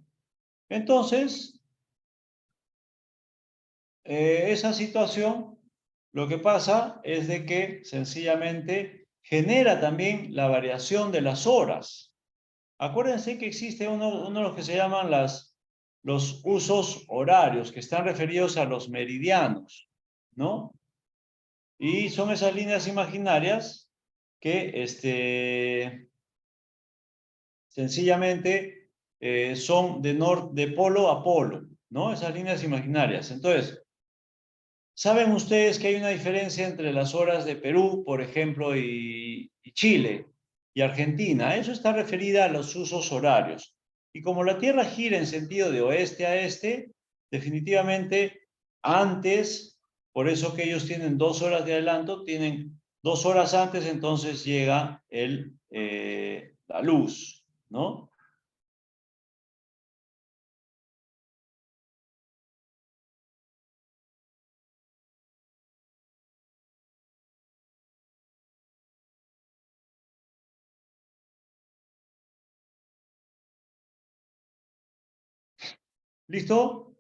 Entonces, esa situación, lo que pasa es de que sencillamente genera también la variación de las horas. Acuérdense que existe uno de los que se llaman los usos horarios, que están referidos a los meridianos, ¿no? Y son esas líneas imaginarias que sencillamente son de polo a polo, ¿no? Esas líneas imaginarias. Entonces, ¿saben ustedes que hay una diferencia entre las horas de Perú, por ejemplo, y Chile y Argentina? Eso está referida a los usos horarios. Y como la Tierra gira en sentido de oeste a este, definitivamente antes, por eso que ellos tienen 2 horas de adelanto, tienen 2 horas antes, entonces llega la luz, ¿no? ¿Listo?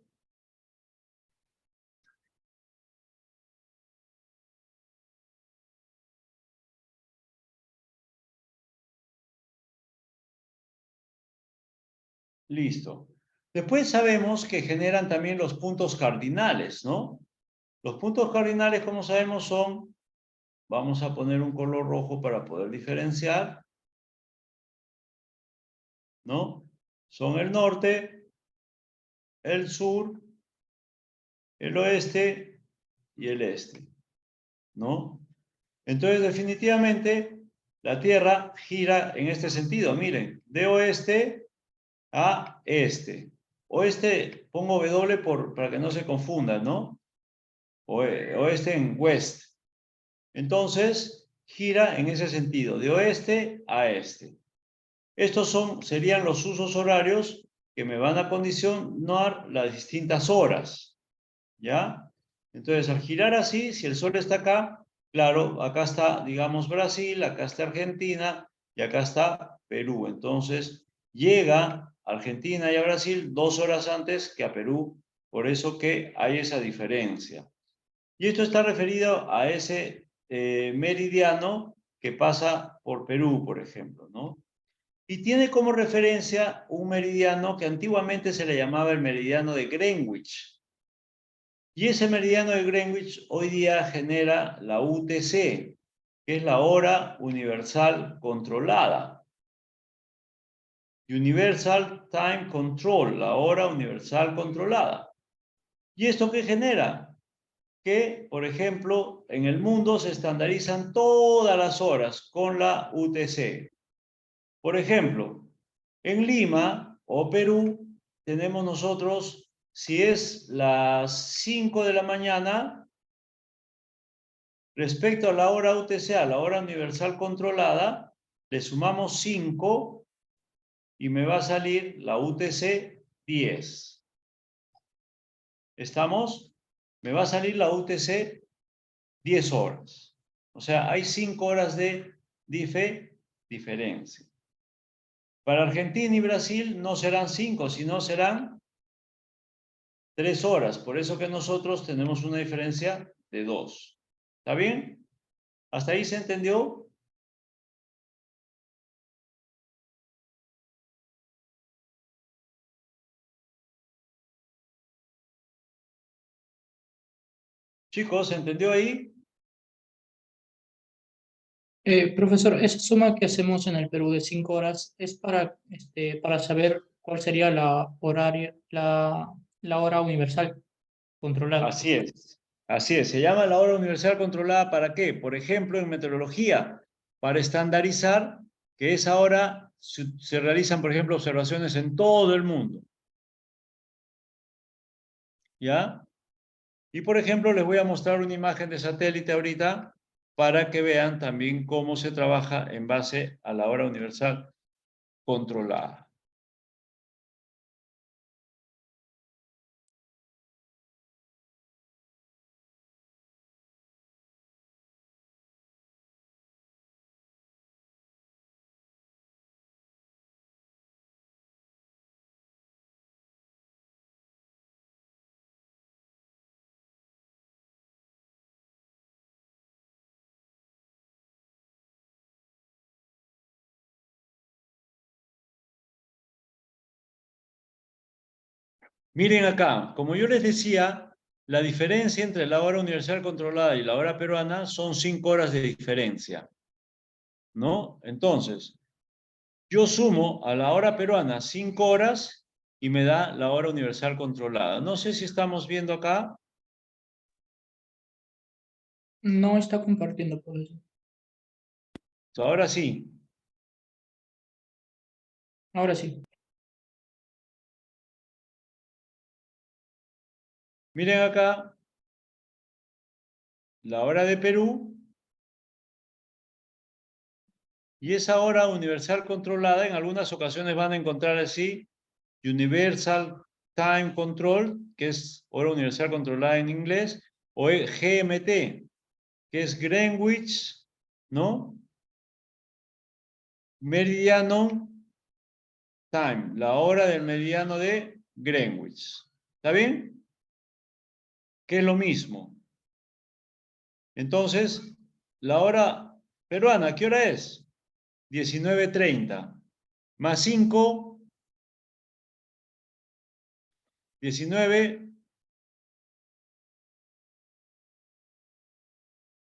Listo. Después sabemos que generan también los puntos cardinales, ¿no? Los puntos cardinales, como sabemos, son, vamos a poner un color rojo para poder diferenciar, ¿no? Son el norte, el sur, el oeste y el este, ¿no? Entonces, definitivamente, la Tierra gira en este sentido. Miren, de oeste a este. Oeste, pongo W para que no se confundan, ¿no? Oeste en west. Entonces, gira en ese sentido, de oeste a este. Estos serían los usos horarios que me van a condicionar las distintas horas, ¿ya? Entonces, al girar así, si el sol está acá, claro, acá está, digamos, Brasil, acá está Argentina y acá está Perú. Entonces, llega a Argentina y a Brasil 2 horas antes que a Perú, por eso que hay esa diferencia. Y esto está referido a ese meridiano que pasa por Perú, por ejemplo, ¿no? Y tiene como referencia un meridiano que antiguamente se le llamaba el meridiano de Greenwich. Y ese meridiano de Greenwich hoy día genera la UTC, que es la hora universal controlada. Universal Time Control, la hora universal controlada. ¿Y esto qué genera? Que, por ejemplo, en el mundo se estandarizan todas las horas con la UTC. Por ejemplo, en Lima o Perú tenemos nosotros, si es las 5 de la mañana, Respecto a la hora UTC, a la hora universal controlada, le sumamos 5 y me va a salir la UTC 10. ¿Estamos? Me va a salir la UTC 10 horas. O sea, hay 5 horas de diferencia. Para Argentina y Brasil no serán 5, sino serán 3 horas. Por eso que nosotros tenemos una diferencia de 2. ¿Está bien? ¿Hasta ahí se entendió? Chicos, ¿se entendió ahí? Profesor, esa suma que hacemos en el Perú de 5 horas es para saber cuál sería la hora universal controlada. Así es. Así es. Se llama la hora universal controlada, ¿para qué? Por ejemplo, en meteorología, para estandarizar que esa hora se realizan, por ejemplo, observaciones en todo el mundo. ¿Ya? Y, por ejemplo, les voy a mostrar una imagen de satélite ahorita para que vean también cómo se trabaja en base a la hora universal controlada. Miren acá, como yo les decía, la diferencia entre la hora universal controlada y la hora peruana son 5 horas de diferencia, ¿no? Entonces, yo sumo a la hora peruana 5 horas y me da la hora universal controlada. No sé si estamos viendo acá. No está compartiendo, por eso. Ahora sí. Ahora sí. Miren acá, la hora de Perú y esa hora universal controlada. En algunas ocasiones van a encontrar así Universal Time Control, que es hora universal controlada en inglés, o GMT, que es Greenwich, ¿no? Meridiano Time, la hora del meridiano de Greenwich. ¿Está bien? Que es lo mismo. Entonces, la hora peruana, ¿qué hora es? 19:30. Más 5, 19,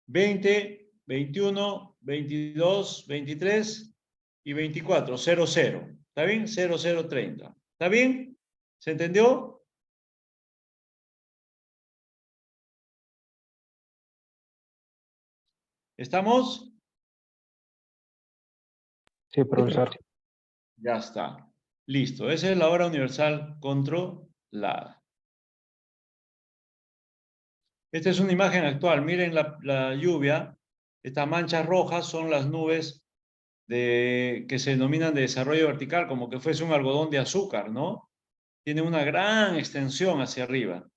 20, 21, 22, 23 y 24. 00. ¿Está bien? 00:30. ¿Está bien? ¿Se entendió? ¿Estamos? Sí, profesor. Ya está. Listo. Esa es la hora universal controlada. Esta es una imagen actual. Miren la lluvia. Estas manchas rojas son las nubes que se denominan de desarrollo vertical, como que fuese un algodón de azúcar, ¿no? Tiene una gran extensión hacia arriba,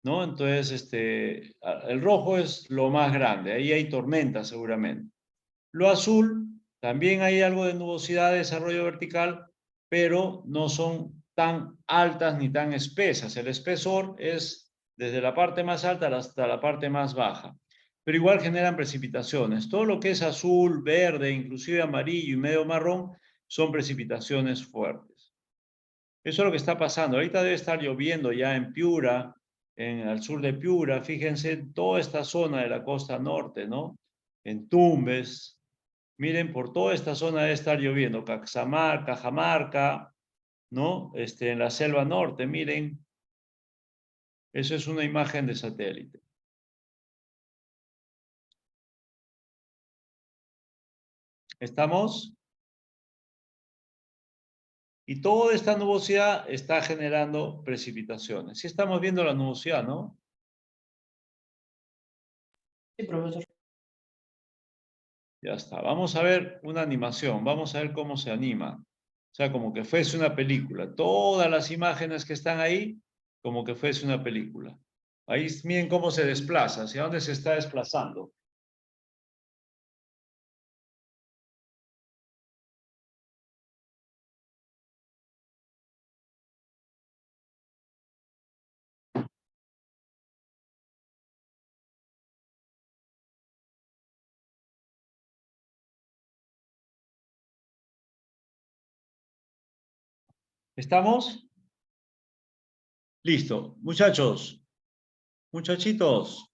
¿no? Entonces, el rojo es lo más grande. Ahí hay tormenta seguramente. Lo azul, también hay algo de nubosidad de desarrollo vertical, pero no son tan altas ni tan espesas. El espesor es desde la parte más alta hasta la parte más baja. Pero igual generan precipitaciones. Todo lo que es azul, verde, inclusive amarillo y medio marrón, son precipitaciones fuertes. Eso es lo que está pasando. Ahorita debe estar lloviendo ya en Piura, al sur de Piura. Fíjense, toda esta zona de la costa norte, ¿no? En Tumbes. Miren, por toda esta zona debe estar lloviendo. Cajamarca, ¿no? En la selva norte, miren. Eso es una imagen de satélite. ¿Estamos? Y toda esta nubosidad está generando precipitaciones. Sí estamos viendo la nubosidad, ¿no? Sí, profesor. Ya está. Vamos a ver una animación. Vamos a ver cómo se anima. O sea, como que fuese una película. Todas las imágenes que están ahí, como que fuese una película. Ahí miren cómo se desplaza, hacia dónde se está desplazando. ¿Estamos? Listo. Muchachos, muchachitos.